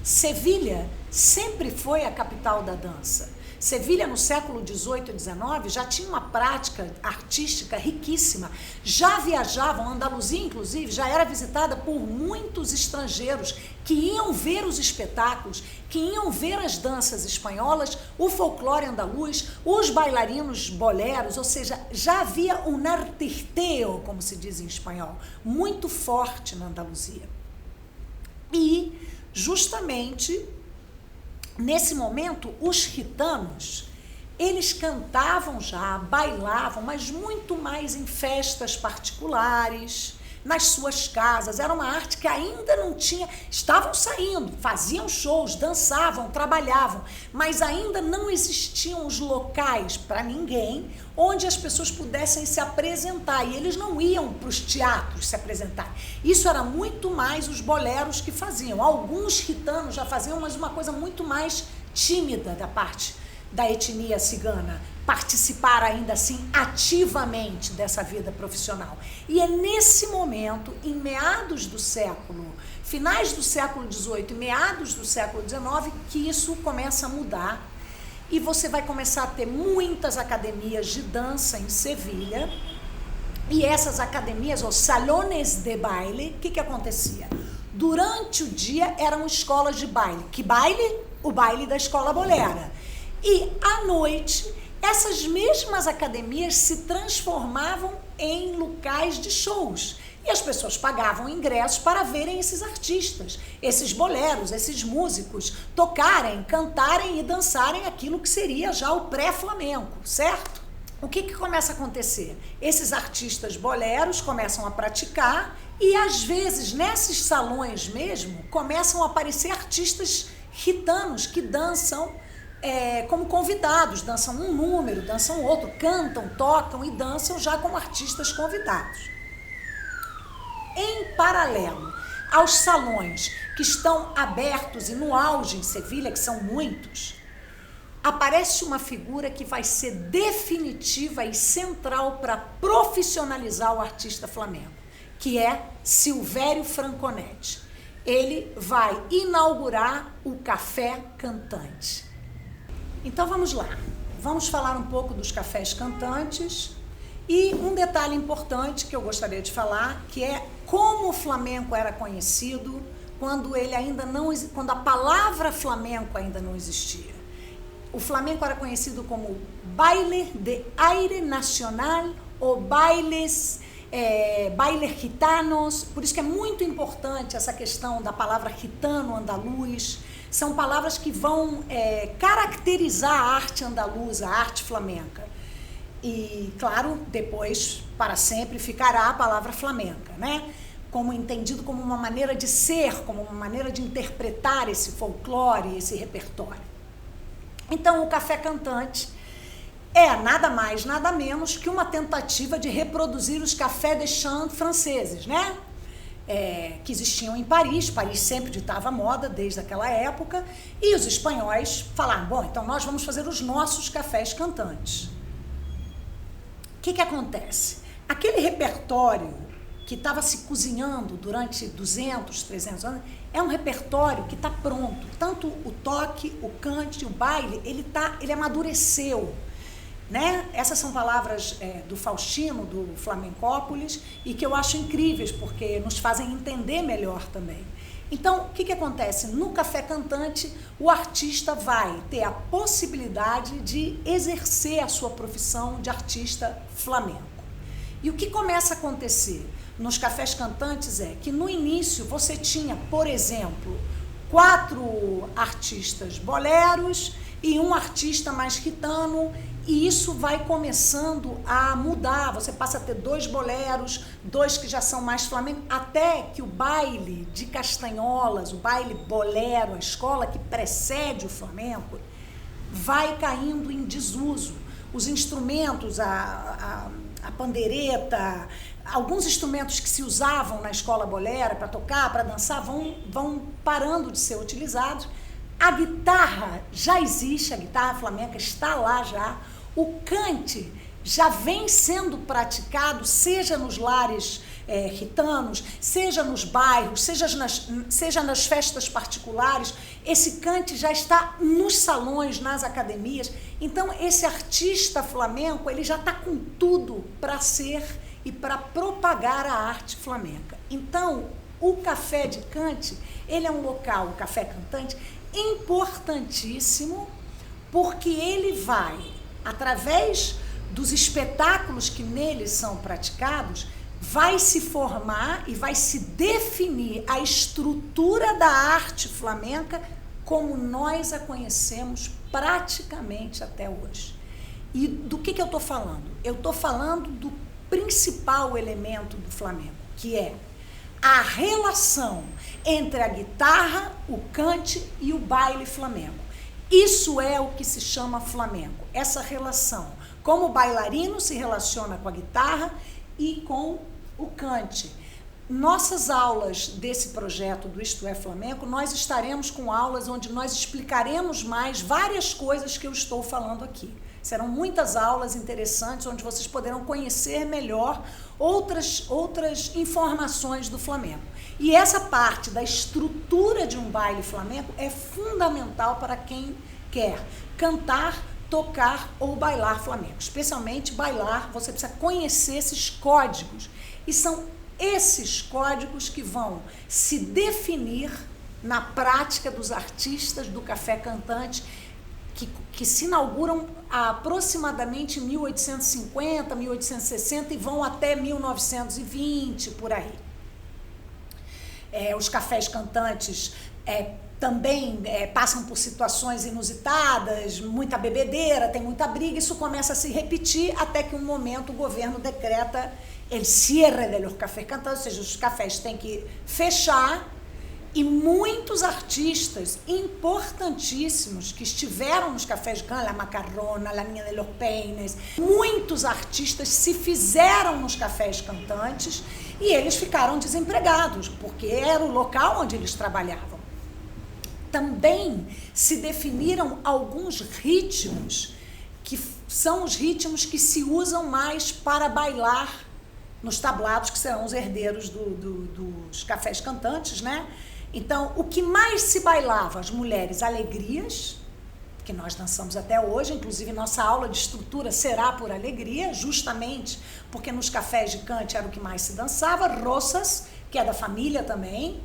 Sevilha sempre foi a capital da dança. Sevilha, no século XVIII e XIX, já tinha uma prática artística riquíssima. Já viajavam, Andaluzia, inclusive, já era visitada por muitos estrangeiros que iam ver os espetáculos, que iam ver as danças espanholas, o folclore andaluz, os bailarinos boleros, ou seja, já havia um artisteo, como se diz em espanhol, muito forte na Andaluzia. E, justamente, nesse momento, os gitanos, eles cantavam já, bailavam, mas muito mais em festas particulares, nas suas casas. Era uma arte que ainda não tinha, estavam saindo, faziam shows, dançavam, trabalhavam, mas ainda não existiam os locais para ninguém onde as pessoas pudessem se apresentar, e eles não iam para os teatros se apresentar. Isso era muito mais os boleros que faziam. Alguns gitanos já faziam, mas uma coisa muito mais tímida da parte da etnia cigana, participar ainda assim ativamente dessa vida profissional. E é nesse momento, em meados do século, finais do século XVIII e meados do século XIX, que isso começa a mudar. E você vai começar a ter muitas academias de dança em Sevilha. E essas academias, os salones de baile, o que acontecia? Durante o dia eram escolas de baile. Que baile? O baile da escola bolera. E à noite, essas mesmas academias se transformavam em locais de shows. E as pessoas pagavam ingressos para verem esses artistas, esses boleros, esses músicos tocarem, cantarem e dançarem aquilo que seria já o pré-flamenco, certo? O que começa a acontecer? Esses artistas boleros começam a praticar e, às vezes, nesses salões mesmo, começam a aparecer artistas gitanos que dançam como convidados, dançam um número, dançam outro, cantam, tocam e dançam já como artistas convidados. Em paralelo aos salões que estão abertos e no auge em Sevilha, que são muitos, aparece uma figura que vai ser definitiva e central para profissionalizar o artista flamenco, que é Silvério Franconetti. Ele vai inaugurar o Café Cantante. Então vamos lá, vamos falar um pouco dos cafés cantantes e um detalhe importante que eu gostaria de falar, que é como o flamenco era conhecido quando a palavra flamenco ainda não existia. O flamenco era conhecido como baile de aire nacional ou bailes gitanos, por isso que é muito importante essa questão da palavra gitano, andaluz. São palavras que vão caracterizar a arte andaluza, a arte flamenca. E, claro, depois, para sempre, ficará a palavra flamenca, né? Como entendido como uma maneira de ser, como uma maneira de interpretar esse folclore, esse repertório. Então, o Café Cantante é nada mais, nada menos que uma tentativa de reproduzir os cafés de chant franceses, né? Que existiam em Paris. Paris sempre ditava moda desde aquela época, e os espanhóis falaram, bom, então nós vamos fazer os nossos cafés cantantes. O que acontece? Aquele repertório que estava se cozinhando durante 200, 300 anos, é um repertório que está pronto. Tanto o toque, o cante, o baile, ele amadureceu. Né? Essas são palavras do Faustino, do Flamencópolis, e que eu acho incríveis, porque nos fazem entender melhor também. Então, o que acontece? No Café Cantante, o artista vai ter a possibilidade de exercer a sua profissão de artista flamenco. E o que começa a acontecer? nos cafés cantantes é que no início você tinha, por exemplo, 4 artistas boleros e um artista mais gitano, e isso vai começando a mudar. Você passa a ter 2 boleros, 2 que já são mais flamencos, até que o baile de castanholas, o baile bolero, a escola que precede o flamenco, vai caindo em desuso. Os instrumentos, a pandeireta, alguns instrumentos que se usavam na escola bolera para tocar, para dançar, vão parando de ser utilizados. A guitarra já existe, a guitarra flamenca está lá já. O cante já vem sendo praticado, seja nos lares gitanos, seja nos bairros, seja nas festas particulares. Esse cante já está nos salões, nas academias. Então, esse artista flamenco, ele já está com tudo para ser e para propagar a arte flamenca. Então, o Café de Cante, ele é um local, o Café Cantante, importantíssimo, porque ele vai, através dos espetáculos que neles são praticados, vai se formar e vai se definir a estrutura da arte flamenca como nós a conhecemos praticamente até hoje. E do que eu estou falando? Eu estou falando do principal elemento do flamenco, que é a relação entre a guitarra, o cante e o baile flamenco. Isso é o que se chama flamenco, essa relação. Como o bailarino se relaciona com a guitarra e com o cante. Nossas aulas desse projeto do Isto é Flamenco, nós estaremos com aulas onde nós explicaremos mais várias coisas que eu estou falando aqui. Serão muitas aulas interessantes onde vocês poderão conhecer melhor outras informações do flamenco. E essa parte da estrutura de um baile flamenco é fundamental para quem quer cantar, tocar ou bailar flamenco. Especialmente bailar, você precisa conhecer esses códigos. E são esses códigos que vão se definir na prática dos artistas do Café Cantante, que se inauguram aproximadamente em 1850, 1860 e vão até 1920, por aí. Os cafés cantantes também passam por situações inusitadas, muita bebedeira, tem muita briga, isso começa a se repetir até que um momento o governo decreta el cierre de los cafés cantantes, ou seja, os cafés têm que fechar. E muitos artistas importantíssimos que estiveram nos cafés de canto, La Macarrona, La Niña de los Peines, muitos artistas se fizeram nos cafés cantantes e eles ficaram desempregados, porque era o local onde eles trabalhavam. Também se definiram alguns ritmos, que são os ritmos que se usam mais para bailar nos tablados, que serão os herdeiros dos cafés cantantes, né? Então, o que mais se bailava, as mulheres, alegrias, que nós dançamos até hoje, inclusive nossa aula de estrutura será por alegria, justamente porque nos cafés de cante era o que mais se dançava, roças, que é da família também,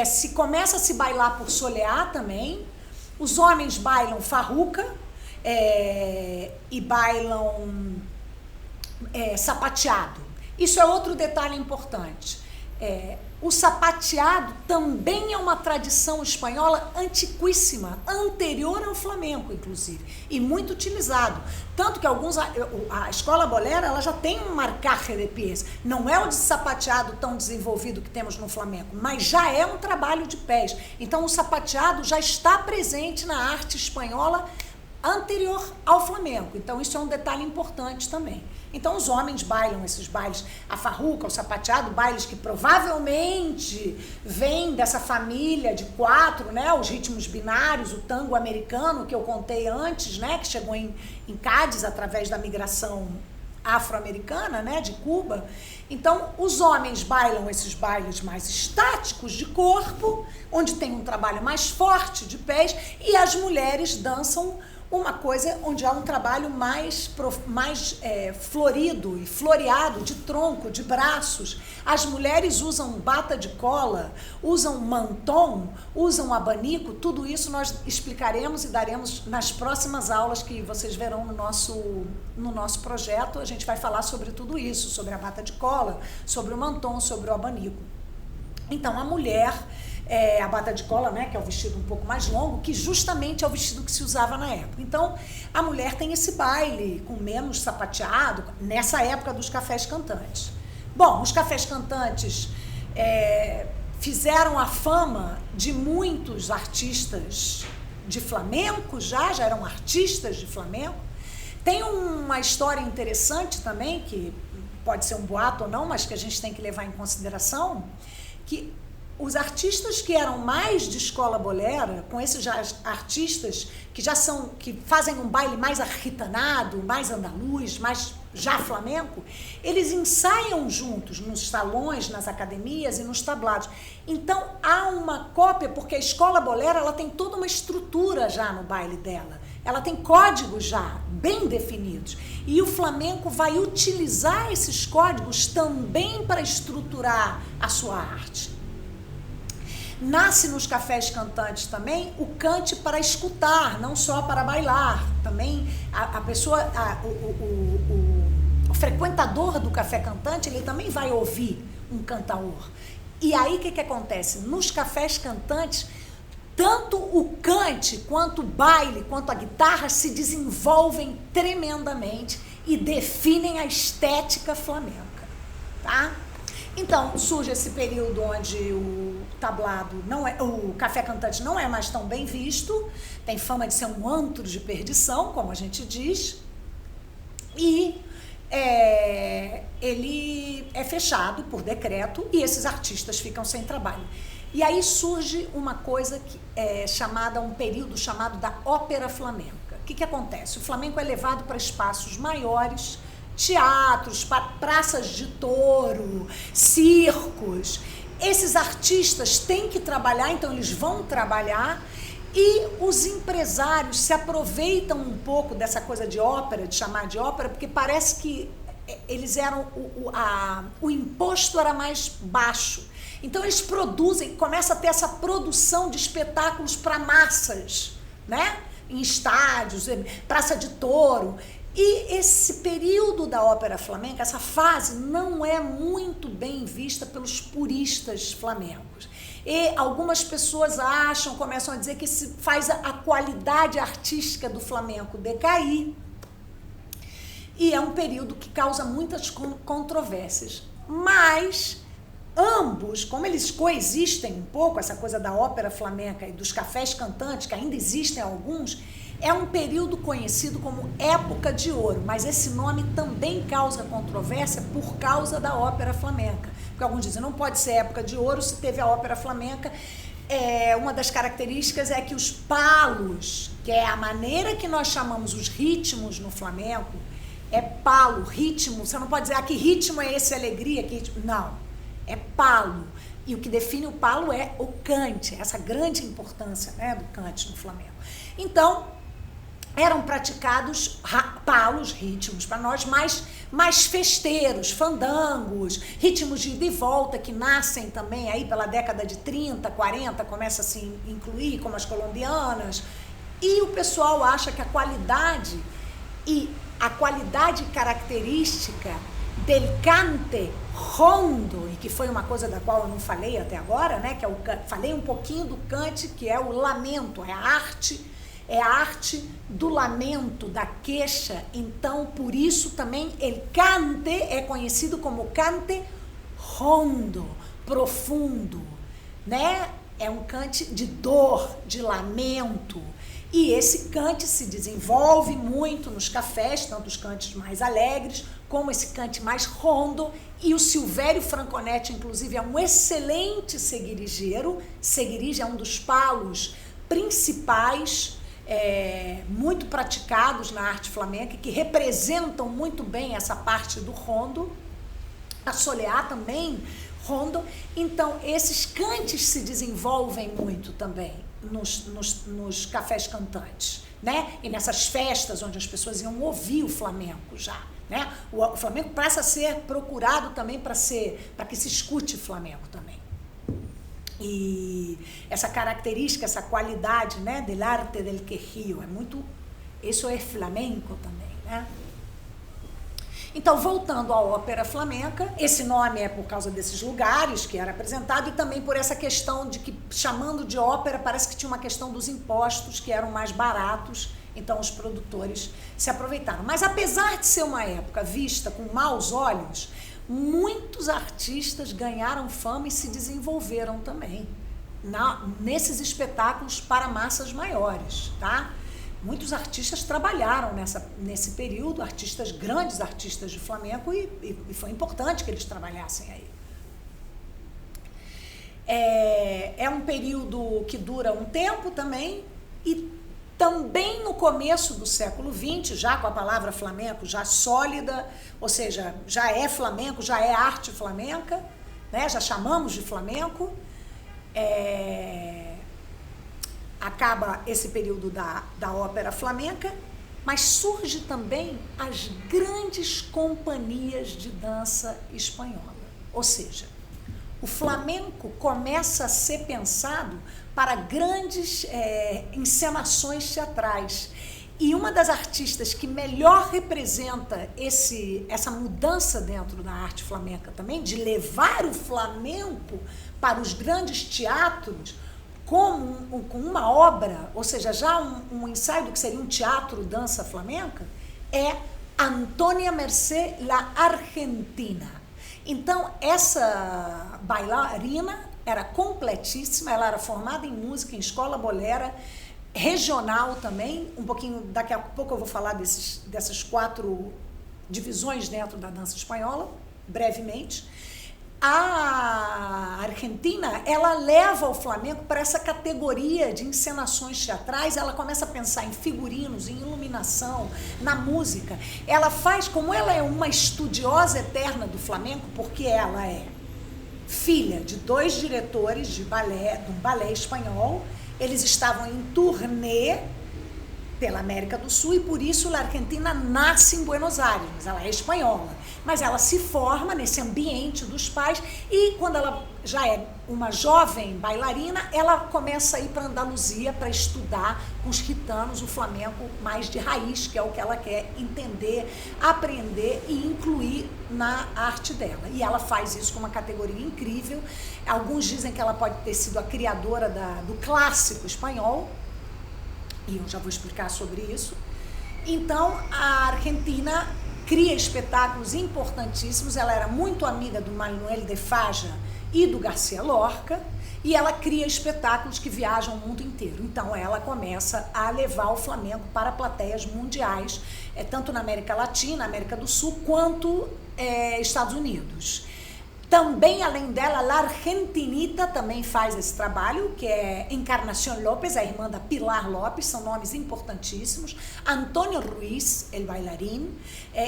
se começa a se bailar por soleá também, os homens bailam farruca e bailam sapateado. Isso é outro detalhe importante. O sapateado também é uma tradição espanhola antiquíssima, anterior ao flamenco, inclusive, e muito utilizado. Tanto que a escola bolera ela já tem um marcaje de pés. Não é o de sapateado tão desenvolvido que temos no flamenco, mas já é um trabalho de pés. Então, o sapateado já está presente na arte espanhola anterior ao flamenco. Então, isso é um detalhe importante também. Então, os homens bailam esses bailes, a farruca, o sapateado, bailes que provavelmente vêm dessa família de 4, né? Os ritmos binários, o tango americano, que eu contei antes, né? Que chegou em Cádiz através da migração afro-americana, né? De Cuba. Então, os homens bailam esses bailes mais estáticos de corpo, onde tem um trabalho mais forte de pés, e as mulheres dançam uma coisa onde há um trabalho mais florido e floreado, de tronco, de braços. As mulheres usam bata de cola, usam manton, usam abanico, tudo isso nós explicaremos e daremos nas próximas aulas que vocês verão no nosso projeto. A gente vai falar sobre tudo isso, sobre a bata de cola, sobre o manton, sobre o abanico. Então, a mulher... a bata de cola, né, que é o vestido um pouco mais longo, que justamente é o vestido que se usava na época. Então, a mulher tem esse baile com menos sapateado, nessa época dos cafés cantantes. Bom, os cafés cantantes fizeram a fama de muitos artistas de flamenco, já eram artistas de flamenco. Tem uma história interessante também, que pode ser um boato ou não, mas que a gente tem que levar em consideração, que os artistas que eram mais de escola bolera, com esses artistas que fazem um baile mais arquitanado, mais andaluz, mais já flamenco, eles ensaiam juntos nos salões, nas academias e nos tablados. Então há uma cópia, porque a escola bolera ela tem toda uma estrutura já no baile dela. Ela tem códigos já bem definidos. E o flamenco vai utilizar esses códigos também para estruturar a sua arte. Nasce nos cafés cantantes também o cante para escutar, não só para bailar. Também o frequentador do café cantante, ele também vai ouvir um cantaor. E aí o que acontece? Nos cafés cantantes, tanto o cante, quanto o baile, quanto a guitarra se desenvolvem tremendamente e definem a estética flamenca, tá? Então, surge esse período onde o tablado o café cantante não é mais tão bem visto, tem fama de ser um antro de perdição, como a gente diz, e ele é fechado por decreto e esses artistas ficam sem trabalho. E aí surge uma coisa que um período chamado da ópera flamenca. O que acontece? O flamenco é levado para espaços maiores, teatros, praças de touro, circos. Esses artistas têm que trabalhar, então eles vão trabalhar, e os empresários se aproveitam um pouco dessa coisa de ópera, de chamar de ópera, porque parece que eles eram o imposto era mais baixo. Então eles produzem, começa a ter essa produção de espetáculos para massas, né? Em estádios, praça de touro. E esse período da ópera flamenca, essa fase, não é muito bem vista pelos puristas flamencos. E algumas pessoas começam a dizer que isso faz a qualidade artística do flamenco decair. E é um período que causa muitas controvérsias. Mas ambos, como eles coexistem um pouco, essa coisa da ópera flamenca e dos cafés cantantes, que ainda existem alguns, é um período conhecido como Época de Ouro, mas esse nome também causa controvérsia por causa da ópera flamenca. Porque alguns dizem, não pode ser Época de Ouro se teve a ópera flamenca. Uma das características é que os palos, que é a maneira que nós chamamos os ritmos no flamenco, é palo, ritmo. Você não pode dizer, que ritmo é esse, alegria, que ritmo. Não, é palo. E o que define o palo é o cante, essa grande importância, né, do cante no flamenco. Então, eram praticados palos, ritmos para nós mais festeiros, fandangos, ritmos de ida e volta que nascem também aí pela década de 30, 40, começa a se incluir, como as colombianas. E o pessoal acha que a qualidade característica del cante rondo, e que foi uma coisa da qual eu não falei até agora, né, que falei um pouquinho do cante, que é o lamento, é a arte do lamento, da queixa. Então, por isso também el cante é conhecido como cante rondo, profundo, né? É um cante de dor, de lamento. E esse cante se desenvolve muito nos cafés, tanto os cantes mais alegres, como esse cante mais rondo. E o Silvério Franconetti, inclusive, é um excelente seguirigeiro. Seguirige é um dos palos principais, muito praticados na arte flamenca, que representam muito bem essa parte do rondo. A soleá também, rondo. Então, esses cantes se desenvolvem muito também nos cafés cantantes. né? E nessas festas onde as pessoas iam ouvir o flamenco já, né? O flamenco passa a ser procurado também para que se escute flamenco também. E essa característica, essa qualidade, né, del arte del quejío, isso é flamenco também, né? Então, voltando à ópera flamenca, esse nome é por causa desses lugares que era apresentado e também por essa questão de que, chamando de ópera, parece que tinha uma questão dos impostos que eram mais baratos, então os produtores se aproveitaram. Mas apesar de ser uma época vista com maus olhos, muitos artistas ganharam fama e se desenvolveram também nesses espetáculos para massas maiores, tá? Muitos artistas trabalharam nesse período, grandes artistas de flamenco, e foi importante que eles trabalhassem aí. É um período que dura um tempo também, e também no começo do século XX, já com a palavra flamenco já sólida, ou seja, já é flamenco, já é arte flamenca, né? Já chamamos de flamenco. Acaba esse período da ópera flamenca, mas surge também as grandes companhias de dança espanhola. Ou seja, o flamenco começa a ser pensado para grandes encenações teatrais. E uma das artistas que melhor representa essa mudança dentro da arte flamenca também, de levar o flamenco para os grandes teatros, com uma obra, ou seja, já um ensaio do que seria um teatro dança flamenca, é Antônia Mercé La Argentina. Então, essa bailarina era completíssima, ela era formada em música, em escola bolera, regional também, um pouquinho, daqui a pouco eu vou falar dessas 4 divisões dentro da dança espanhola, brevemente. A Argentina, ela leva o flamenco para essa categoria de encenações teatrais, ela começa a pensar em figurinos, em iluminação, na música. Ela faz, como ela é uma estudiosa eterna do flamenco, porque ela é filha de 2 diretores de um balé espanhol, eles estavam em turnê pela América do Sul e por isso a Argentina nasce em Buenos Aires, mas ela é espanhola. Mas ela se forma nesse ambiente dos pais e quando ela já é uma jovem bailarina, ela começa a ir para Andaluzia para estudar com os gitanos o flamenco mais de raiz, que é o que ela quer entender, aprender e incluir na arte dela. E ela faz isso com uma categoria incrível. Alguns dizem que ela pode ter sido a criadora do clássico espanhol, e eu já vou explicar sobre isso. Então, a Argentina cria espetáculos importantíssimos, ela era muito amiga do Manuel de Falla e do Garcia Lorca, e ela cria espetáculos que viajam o mundo inteiro. Então, ela começa a levar o flamenco para plateias mundiais, tanto na América Latina, América do Sul, quanto Estados Unidos. Também, além dela, a Argentinita também faz esse trabalho, que é Encarnación López, a irmã da Pilar López, são nomes importantíssimos. Antônio Ruiz, el bailarín.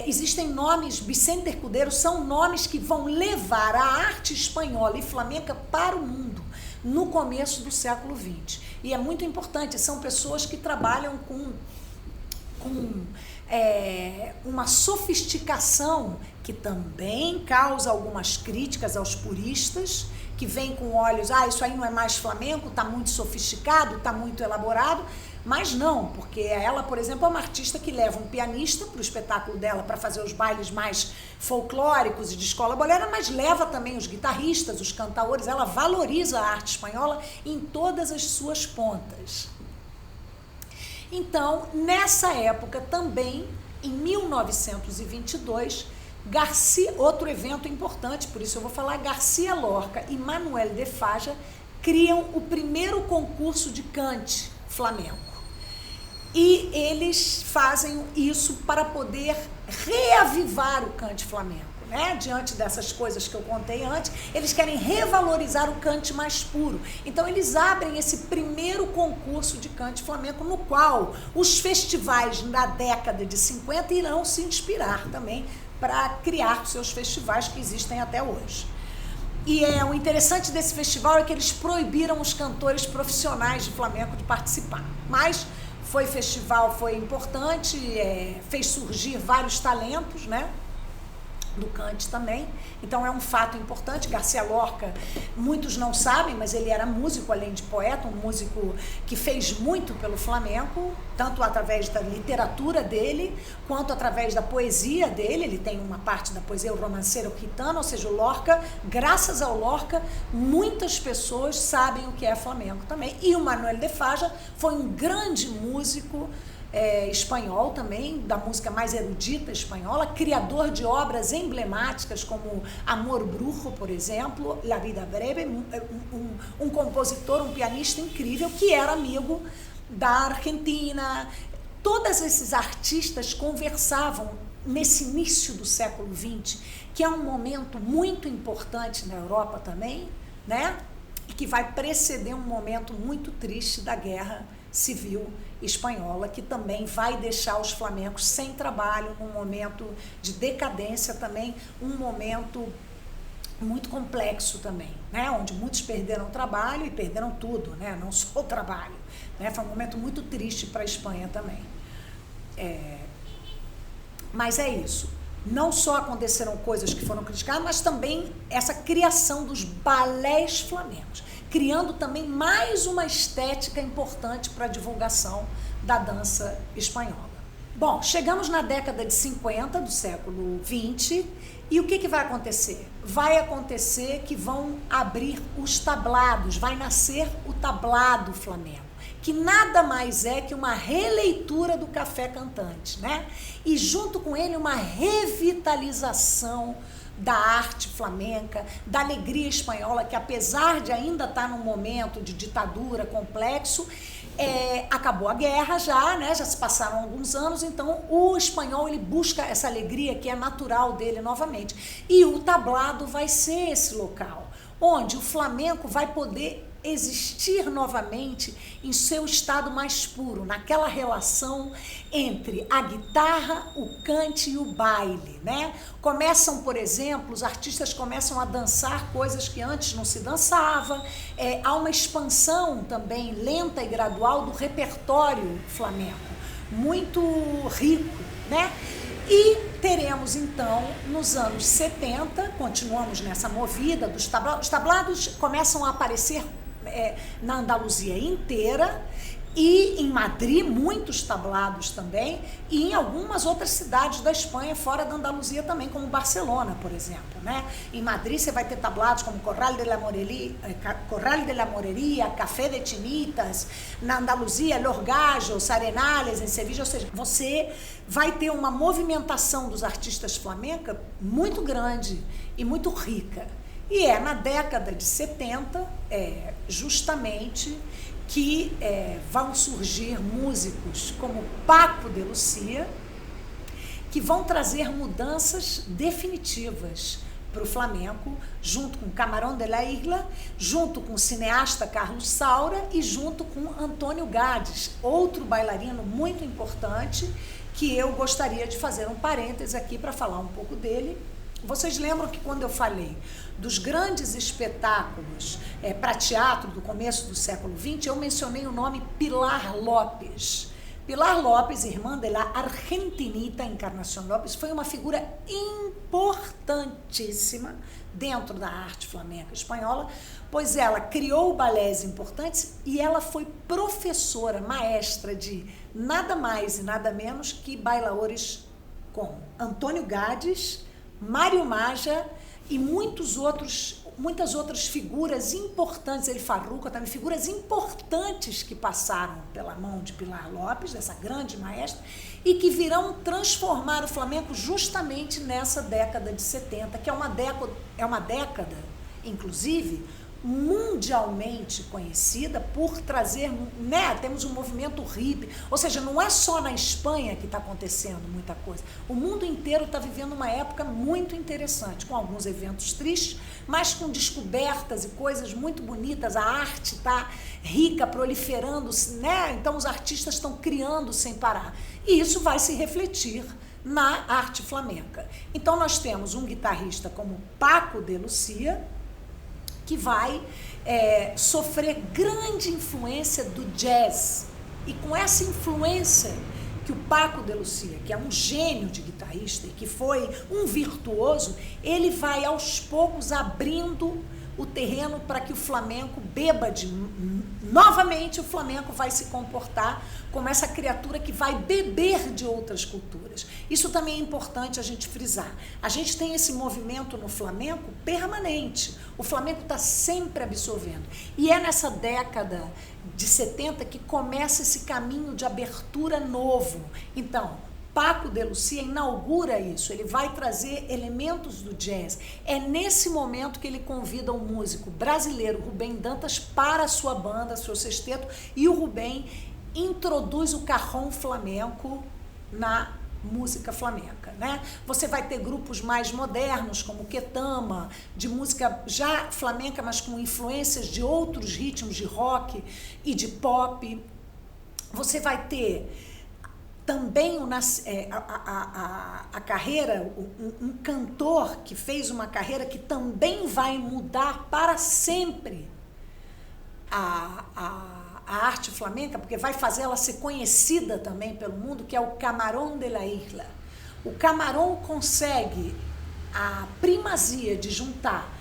Existem nomes, Vicente Escudeiro, são nomes que vão levar a arte espanhola e flamenca para o mundo no começo do século XX. E é muito importante, são pessoas que trabalham com uma sofisticação que também causa algumas críticas aos puristas, que vêm com olhos, isso aí não é mais flamenco, está muito sofisticado, está muito elaborado, mas não, porque ela, por exemplo, é uma artista que leva um pianista para o espetáculo dela para fazer os bailes mais folclóricos e de escola bolera, mas leva também os guitarristas, os cantadores, ela valoriza a arte espanhola em todas as suas pontas. Então, nessa época também, em 1922, outro evento importante, por isso eu vou falar, Garcia Lorca e Manuel de Falla criam o primeiro concurso de cante flamenco. E eles fazem isso para poder reavivar o cante flamenco. Diante dessas coisas que eu contei antes, eles querem revalorizar o cante mais puro. Então, eles abrem esse primeiro concurso de cante flamenco, no qual os festivais na década de 50 irão se inspirar também para criar seus festivais que existem até hoje. E o interessante desse festival é que eles proibiram os cantores profissionais de flamenco de participar. Mas foi festival, foi importante, fez surgir vários talentos, né? Do cante também, então é um fato importante. Garcia Lorca, muitos não sabem, mas ele era músico, além de poeta, um músico que fez muito pelo flamenco, tanto através da literatura dele, quanto através da poesia dele. Ele tem uma parte da poesia, o romanceiro gitano, ou seja, o Lorca, graças ao Lorca, muitas pessoas sabem o que é flamenco também. E o Manuel de Falla foi um grande músico, espanhol também, da música mais erudita espanhola, criador de obras emblemáticas como Amor Brujo, por exemplo, La Vida Breve, um compositor, um pianista incrível, que era amigo da Argentina. Todos esses artistas conversavam nesse início do século XX, que é um momento muito importante na Europa também, né? E que vai preceder um momento muito triste da Guerra Civil Espanhola, que também vai deixar os flamencos sem trabalho, num momento de decadência também, um momento muito complexo também, né? Onde muitos perderam o trabalho e perderam tudo, né? Não só o trabalho, né? Foi um momento muito triste para a Espanha também. Mas é isso. Não só aconteceram coisas que foram criticadas, mas também essa criação dos balés flamencos, criando também mais uma estética importante para a divulgação da dança espanhola. Bom, chegamos na década de 50 do século 20 e o que vai acontecer? Vai acontecer que vão abrir os tablados, vai nascer o tablado flamengo, que nada mais é que uma releitura do Café Cantante, né? E junto com ele uma revitalização da arte flamenca, da alegria espanhola, que apesar de ainda estar num momento de ditadura complexo, acabou a guerra já, né? Já se passaram alguns anos, então o espanhol ele busca essa alegria que é natural dele novamente. E o tablado vai ser esse local, onde o flamenco vai poder existir novamente em seu estado mais puro, naquela relação entre a guitarra, o cante e o baile, né? Começam, por exemplo, os artistas começam a dançar coisas que antes não se dançava, há uma expansão também lenta e gradual do repertório flamenco, muito rico, né? E teremos então, nos anos 70, continuamos nessa movida dos tablados. Os tablados começam a aparecer na Andaluzia inteira e em Madrid muitos tablados também, e em algumas outras cidades da Espanha fora da Andaluzia também, como Barcelona, por exemplo, né? Em Madrid você vai ter tablados como Corral de la Moreria, Café de Chinitas, na Andaluzia, Los Gajos, Arenales, em Sevilha, ou seja, você vai ter uma movimentação dos artistas flamencos muito grande e muito rica. E na década de 70, justamente, que vão surgir músicos como Paco de Lucía, que vão trazer mudanças definitivas para o flamenco, junto com Camarón de la Isla, junto com o cineasta Carlos Saura e junto com Antônio Gades, outro bailarino muito importante, que eu gostaria de fazer um parêntese aqui para falar um pouco dele. Vocês lembram que quando eu falei dos grandes espetáculos para teatro do começo do século XX, eu mencionei o nome Pilar López. Pilar López, irmã da Argentinita Encarnación López, foi uma figura importantíssima dentro da arte flamenca espanhola, pois ela criou balés importantes e ela foi professora, maestra de nada mais e nada menos que bailadores como Antônio Gades, Mário Maja e muitas outras figuras importantes, El Farruco também, figuras importantes que passaram pela mão de Pilar López, dessa grande maestra, e que virão transformar o flamenco justamente nessa década de 70, que é uma década, inclusive, mundialmente conhecida por trazer, né, temos um movimento hippie, ou seja, não é só na Espanha que está acontecendo muita coisa, o mundo inteiro está vivendo uma época muito interessante, com alguns eventos tristes, mas com descobertas e coisas muito bonitas, a arte está rica, proliferando, né, então os artistas estão criando sem parar, e isso vai se refletir na arte flamenca. Então nós temos um guitarrista como Paco de Lucía, que vai sofrer grande influência do jazz, E com essa influência que o Paco de Lucía, que é um gênio de guitarrista e que foi um virtuoso, ele vai aos poucos abrindo o terreno para que o flamenco beba novamente. O flamenco vai se comportar como essa criatura que vai beber de outras culturas. Isso também é importante a gente frisar. A gente tem esse movimento no flamenco permanente. O flamenco está sempre absorvendo. E é nessa década de 70 que começa esse caminho de abertura novo. Então, Paco de Lucía inaugura isso, ele vai trazer elementos do jazz. É nesse momento que ele convida o músico brasileiro Rubem Dantas para a sua banda, seu sexteto, e o Rubem introduz o cajón flamenco na música flamenca, né? Você vai ter grupos mais modernos, como Ketama, de música já flamenca, mas com influências de outros ritmos de rock e de pop. Você vai ter também a carreira, um cantor que fez uma carreira que também vai mudar para sempre a arte flamenca, porque vai fazer ela ser conhecida também pelo mundo, que é o Camarón de la Isla. O Camarón consegue a primazia de juntar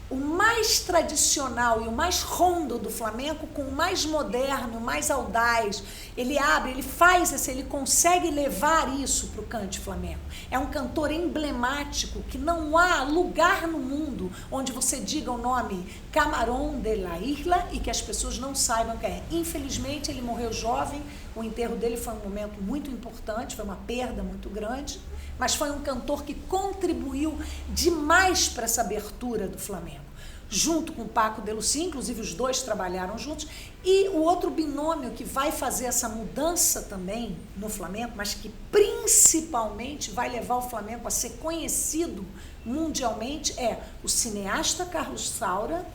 o mais tradicional e o mais rondo do flamenco com o mais moderno, o mais audaz. Ele abre, ele faz esse, ele consegue levar isso para o cante flamenco. É um cantor emblemático que não há lugar no mundo onde você diga o nome Camarón de la Isla e que as pessoas não saibam quem é. Infelizmente, ele morreu jovem, o enterro dele foi um momento muito importante, foi uma perda muito grande, mas foi um cantor que contribuiu demais para essa abertura do flamenco, junto com o Paco de Lucía, inclusive os dois trabalharam juntos. E o outro binômio que vai fazer essa mudança também no flamenco, mas que principalmente vai levar o flamenco a ser conhecido mundialmente, é o cineasta Carlos Saura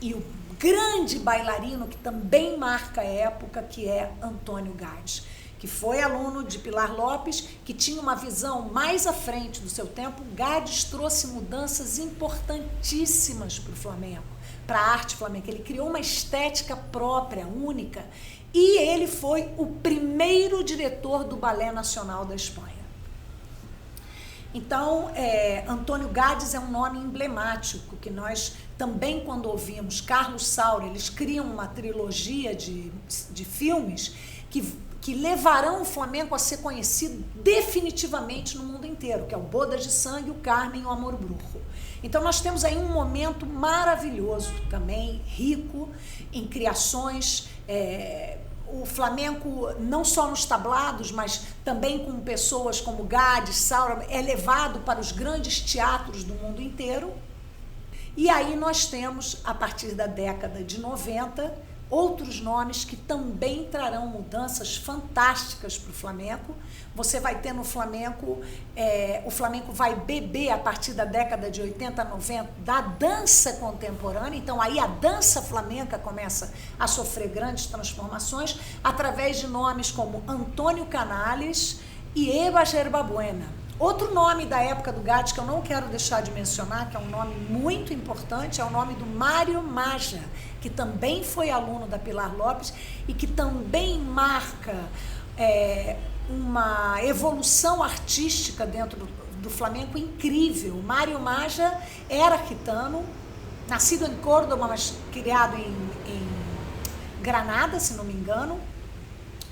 e o grande bailarino que também marca a época, que é Antônio Gades, que foi aluno de Pilar Lopes, que tinha uma visão mais à frente do seu tempo. Gades trouxe mudanças importantíssimas para o flamenco, para a arte flamenca. Ele criou uma estética própria, única, e ele foi o primeiro diretor do Balé Nacional da Espanha. Então, Antônio Gades é um nome emblemático, que nós também, quando ouvimos Carlos Saura, eles criam uma trilogia de filmes que levarão o flamenco a ser conhecido definitivamente no mundo inteiro, que é o Bodas de Sangue, o Carmen e o Amor Brujo. Então nós temos aí um momento maravilhoso também, rico em criações, o flamenco não só nos tablados, mas também com pessoas como Gades, Saura, é levado para os grandes teatros do mundo inteiro. E aí nós temos, a partir da década de 90, outros nomes que também trarão mudanças fantásticas para o flamenco. Você vai ter no flamenco, o flamenco vai beber a partir da década de 80, 90 da dança contemporânea. Então aí a dança flamenca começa a sofrer grandes transformações através de nomes como Antônio Canales e Eva Gerbabuena. Outro nome da época do Gades que eu não quero deixar de mencionar, que é um nome muito importante, é o nome do Mário Maja, que também foi aluno da Pilar Lopes e que também marca uma evolução artística dentro do flamenco incrível. O Mário Maja era gitano, nascido em Córdoba, mas criado em Granada, se não me engano.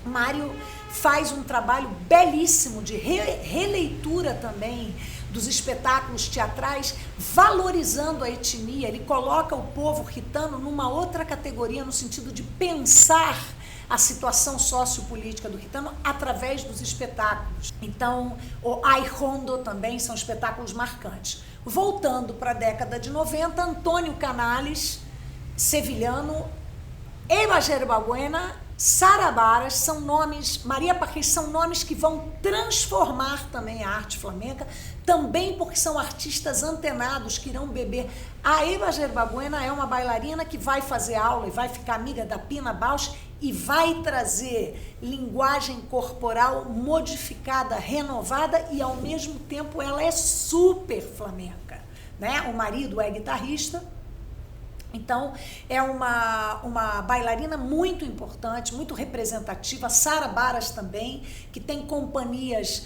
O Mário faz um trabalho belíssimo de releitura também dos espetáculos teatrais, valorizando a etnia. Ele coloca o povo gitano numa outra categoria, no sentido de pensar a situação sociopolítica do gitano através dos espetáculos. Então, o Ay Rondo também são espetáculos marcantes. Voltando para a década de 90, Antônio Canales, sevilhano, Eva Gerbabuena, Sara Baras, são nomes, Maria Paquis, são nomes que vão transformar também a arte flamenca, também porque são artistas antenados que irão beber. A Eva Gerbabuena é uma bailarina que vai fazer aula e vai ficar amiga da Pina Bausch e vai trazer linguagem corporal modificada, renovada, e ao mesmo tempo ela é super flamenca, né? O marido é guitarrista, Então, é uma bailarina muito importante, muito representativa. Sara Baras também, que tem companhias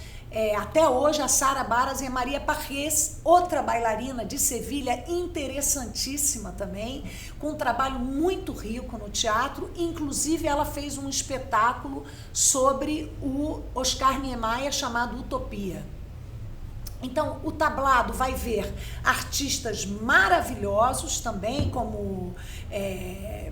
até hoje, a Sara Baras e a Maria Pajés, outra bailarina de Sevilha, interessantíssima também, com um trabalho muito rico no teatro. Inclusive, ela fez um espetáculo sobre o Oscar Niemeyer chamado Utopia. Então, o tablado vai ver artistas maravilhosos também, como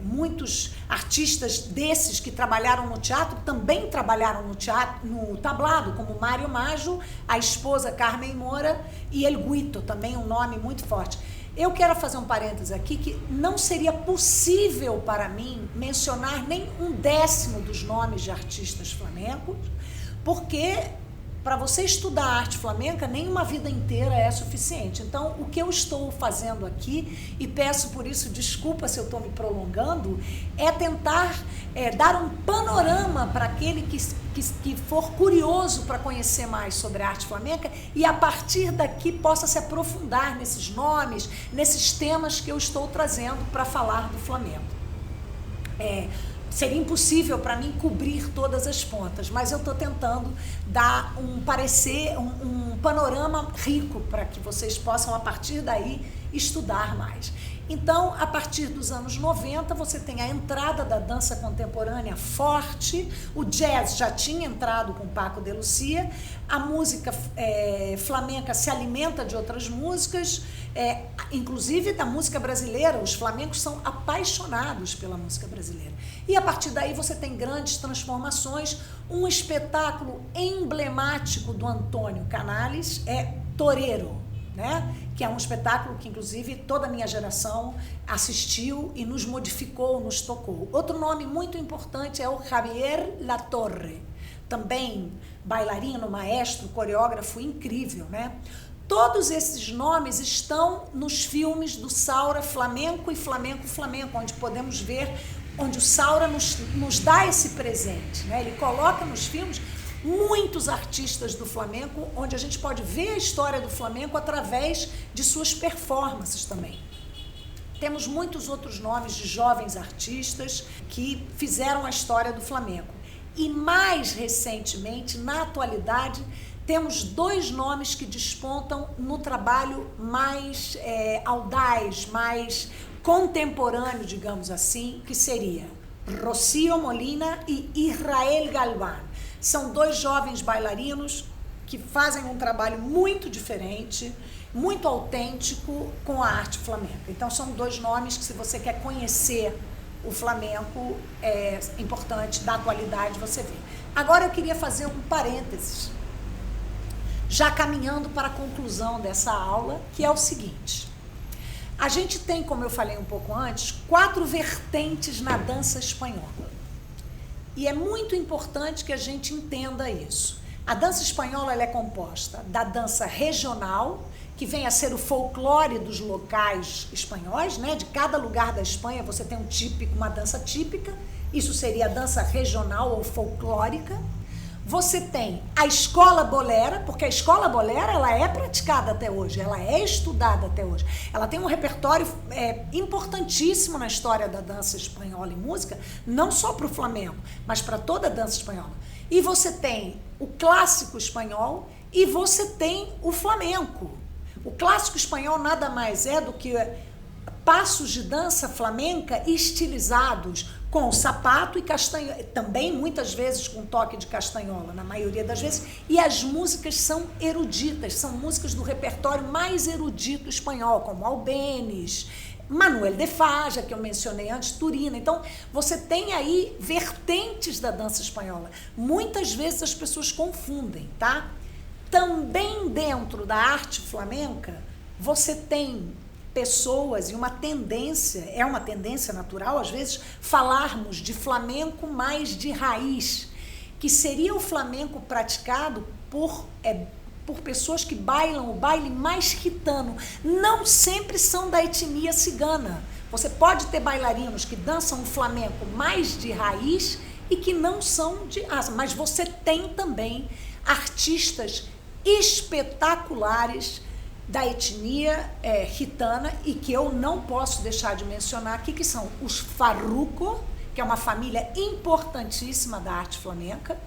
muitos artistas desses que trabalharam no teatro, também trabalharam no teatro, no tablado, como Mário Maggio, a esposa Carmen Moura e El Guito, também um nome muito forte. Eu quero fazer um parênteses aqui, que não seria possível para mim mencionar nem 1/10 dos nomes de artistas flamencos, porque para você estudar arte flamenca, nem uma vida inteira é suficiente. Então, o que eu estou fazendo aqui, e peço por isso desculpa se eu estou me prolongando, é tentar dar um panorama para aquele que for curioso para conhecer mais sobre a arte flamenca e, a partir daqui, possa se aprofundar nesses nomes, nesses temas que eu estou trazendo para falar do Flamengo. Seria impossível para mim cobrir todas as pontas, mas eu estou tentando dar um panorama rico para que vocês possam, a partir daí, estudar mais. Então, a partir dos anos 90, você tem a entrada da dança contemporânea forte, o jazz já tinha entrado com Paco de Lucía, a música flamenca se alimenta de outras músicas, inclusive da música brasileira. Os flamencos são apaixonados pela música brasileira. E a partir daí você tem grandes transformações. Um espetáculo emblemático do Antônio Canales é Torero, né? Que é um espetáculo que, inclusive, toda a minha geração assistiu e nos modificou, nos tocou. Outro nome muito importante é o Javier Latorre, também bailarino, maestro, coreógrafo incrível, né? Todos esses nomes estão nos filmes do Saura Flamenco e Flamenco, onde podemos ver, onde o Saura nos dá esse presente, né? Ele coloca nos filmes muitos artistas do flamenco, onde a gente pode ver a história do flamenco através de suas performances também. Temos muitos outros nomes de jovens artistas que fizeram a história do flamenco. E mais recentemente, na atualidade, temos 2 nomes que despontam no trabalho mais audaz, mais contemporâneo, digamos assim, que seria Rocío Molina e Israel Galván. São 2 jovens bailarinos que fazem um trabalho muito diferente, muito autêntico com a arte flamenca. Então, são 2 nomes que, se você quer conhecer o flamenco, é importante, da atualidade, você vê. Agora, eu queria fazer um parênteses, já caminhando para a conclusão dessa aula, que é o seguinte. A gente tem, como eu falei um pouco antes, 4 vertentes na dança espanhola. E é muito importante que a gente entenda isso. A dança espanhola ela é composta da dança regional, que vem a ser o folclore dos locais espanhóis, né? De cada lugar da Espanha você tem uma dança típica, isso seria a dança regional ou folclórica. Você tem a escola bolera, porque a escola bolera ela é praticada até hoje, ela é estudada até hoje. Ela tem um repertório importantíssimo na história da dança espanhola e música, não só para o flamenco, mas para toda a dança espanhola. E você tem o clássico espanhol e você tem o flamenco. O clássico espanhol nada mais é do que passos de dança flamenca estilizados, com sapato e castanhola, também muitas vezes com toque de castanhola, na maioria das vezes, e as músicas são eruditas, são músicas do repertório mais erudito espanhol, como Albéniz, Manuel de Falla, que eu mencionei antes, Turina. Então, você tem aí vertentes da dança espanhola. Muitas vezes as pessoas confundem, tá? Também dentro da arte flamenca, você tem pessoas e uma tendência natural, às vezes, falarmos de flamenco mais de raiz, que seria o flamenco praticado por pessoas que bailam o baile mais gitano. Não sempre são da etnia cigana. Você pode ter bailarinos que dançam o flamenco mais de raiz e que não são de asa, mas você tem também artistas espetaculares da etnia gitana e que eu não posso deixar de mencionar aqui, que são os farruco, que é uma família importantíssima da arte flamenca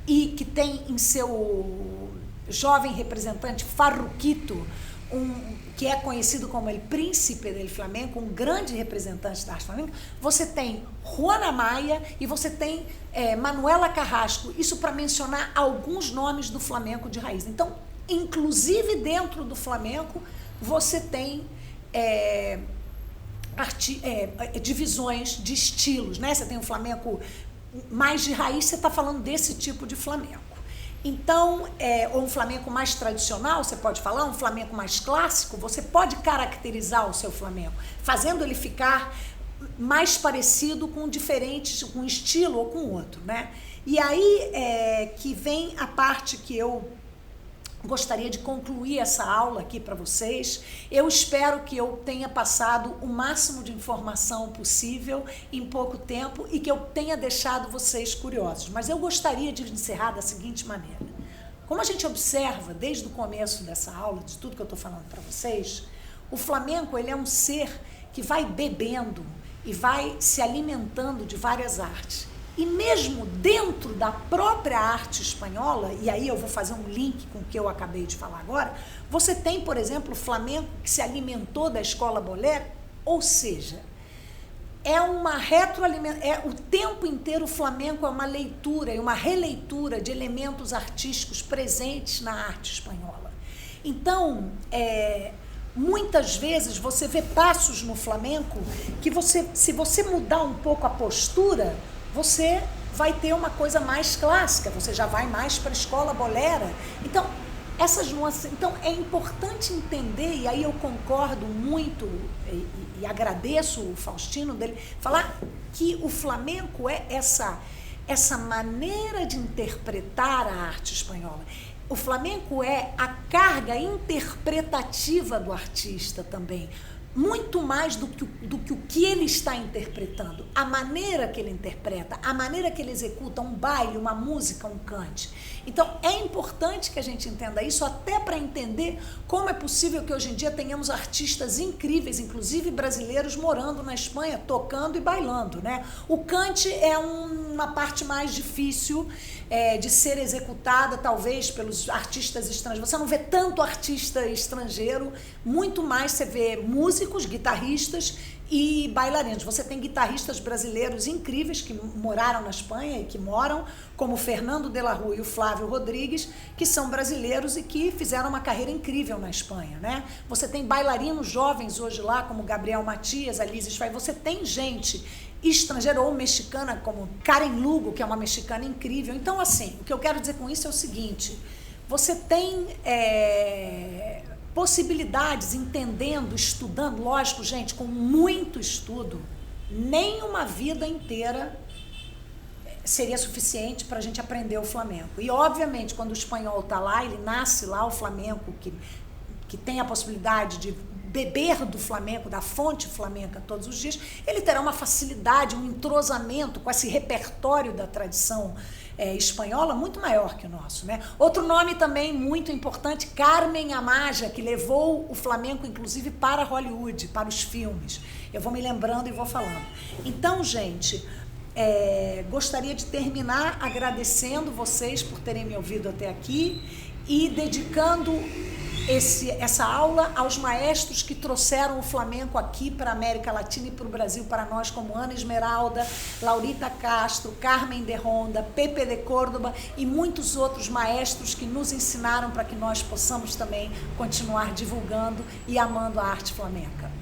e que tem em seu jovem representante Farruquito, que é conhecido como El Príncipe del Flamenco, um grande representante da arte flamenca. Você tem Juana Maia e você tem Manuela Carrasco, isso para mencionar alguns nomes do flamenco de raiz. Então, inclusive dentro do flamenco, você tem divisões de estilos, né? Você tem um flamenco mais de raiz, você está falando desse tipo de flamenco. Então, ou um flamenco mais tradicional, você pode falar, um flamenco mais clássico, você pode caracterizar o seu flamenco, fazendo ele ficar mais parecido com diferentes, com um estilo ou com outro, né? E aí que vem a parte que eu gostaria de concluir essa aula aqui para vocês. Eu espero que eu tenha passado o máximo de informação possível em pouco tempo e que eu tenha deixado vocês curiosos. Mas eu gostaria de encerrar da seguinte maneira. Como a gente observa desde o começo dessa aula, de tudo que eu estou falando para vocês, o flamenco ele é um ser que vai bebendo e vai se alimentando de várias artes. E mesmo dentro da própria arte espanhola, e aí eu vou fazer um link com o que eu acabei de falar agora, você tem, por exemplo, o flamenco que se alimentou da escola bolero, ou seja, é uma retroalimentação, o tempo inteiro o flamenco é uma leitura e uma releitura de elementos artísticos presentes na arte espanhola. Então, muitas vezes você vê passos no flamenco que se você mudar um pouco a postura, você vai ter uma coisa mais clássica, você já vai mais para a escola bolera. Então, essas nuances, então é importante entender, e aí eu concordo muito e agradeço o Faustino dele falar que o flamenco é essa maneira de interpretar a arte espanhola. O flamenco é a carga interpretativa do artista também, muito mais do que o que ele está interpretando, a maneira que ele interpreta, a maneira que ele executa um baile, uma música, um cante. Então, é importante que a gente entenda isso, até para entender como é possível que hoje em dia tenhamos artistas incríveis, inclusive brasileiros, morando na Espanha, tocando e bailando, né? O cante é uma parte mais difícil de ser executada, talvez, pelos artistas estrangeiros. Você não vê tanto artista estrangeiro, muito mais você vê músicos, guitarristas e bailarinos. Você tem guitarristas brasileiros incríveis que moraram na Espanha e que moram, como o Fernando de la Rúa e o Flávio Rodrigues, que são brasileiros e que fizeram uma carreira incrível na Espanha, né? Você tem bailarinos jovens hoje lá, como Gabriel Matias, Alice Sfai. Você tem gente estrangeira ou mexicana, como Karen Lugo, que é uma mexicana incrível. Então, assim, o que eu quero dizer com isso é o seguinte: você tem possibilidades, entendendo, estudando, lógico, gente, com muito estudo, nem uma vida inteira seria suficiente para a gente aprender o flamenco. E, obviamente, quando o espanhol está lá, ele nasce lá, o flamenco, que tem a possibilidade de beber do flamenco, da fonte flamenca todos os dias, ele terá uma facilidade, um entrosamento com esse repertório da tradição espanhola muito maior que o nosso, né? Outro nome também muito importante, Carmen Amaya, que levou o flamenco, inclusive, para Hollywood, para os filmes. Eu vou me lembrando e vou falando. Então, gente, gostaria de terminar agradecendo vocês por terem me ouvido até aqui e dedicando essa aula aos maestros que trouxeram o flamenco aqui para a América Latina e para o Brasil, para nós, como Ana Esmeralda, Laurita Castro, Carmen de Ronda, Pepe de Córdoba e muitos outros maestros que nos ensinaram para que nós possamos também continuar divulgando e amando a arte flamenca.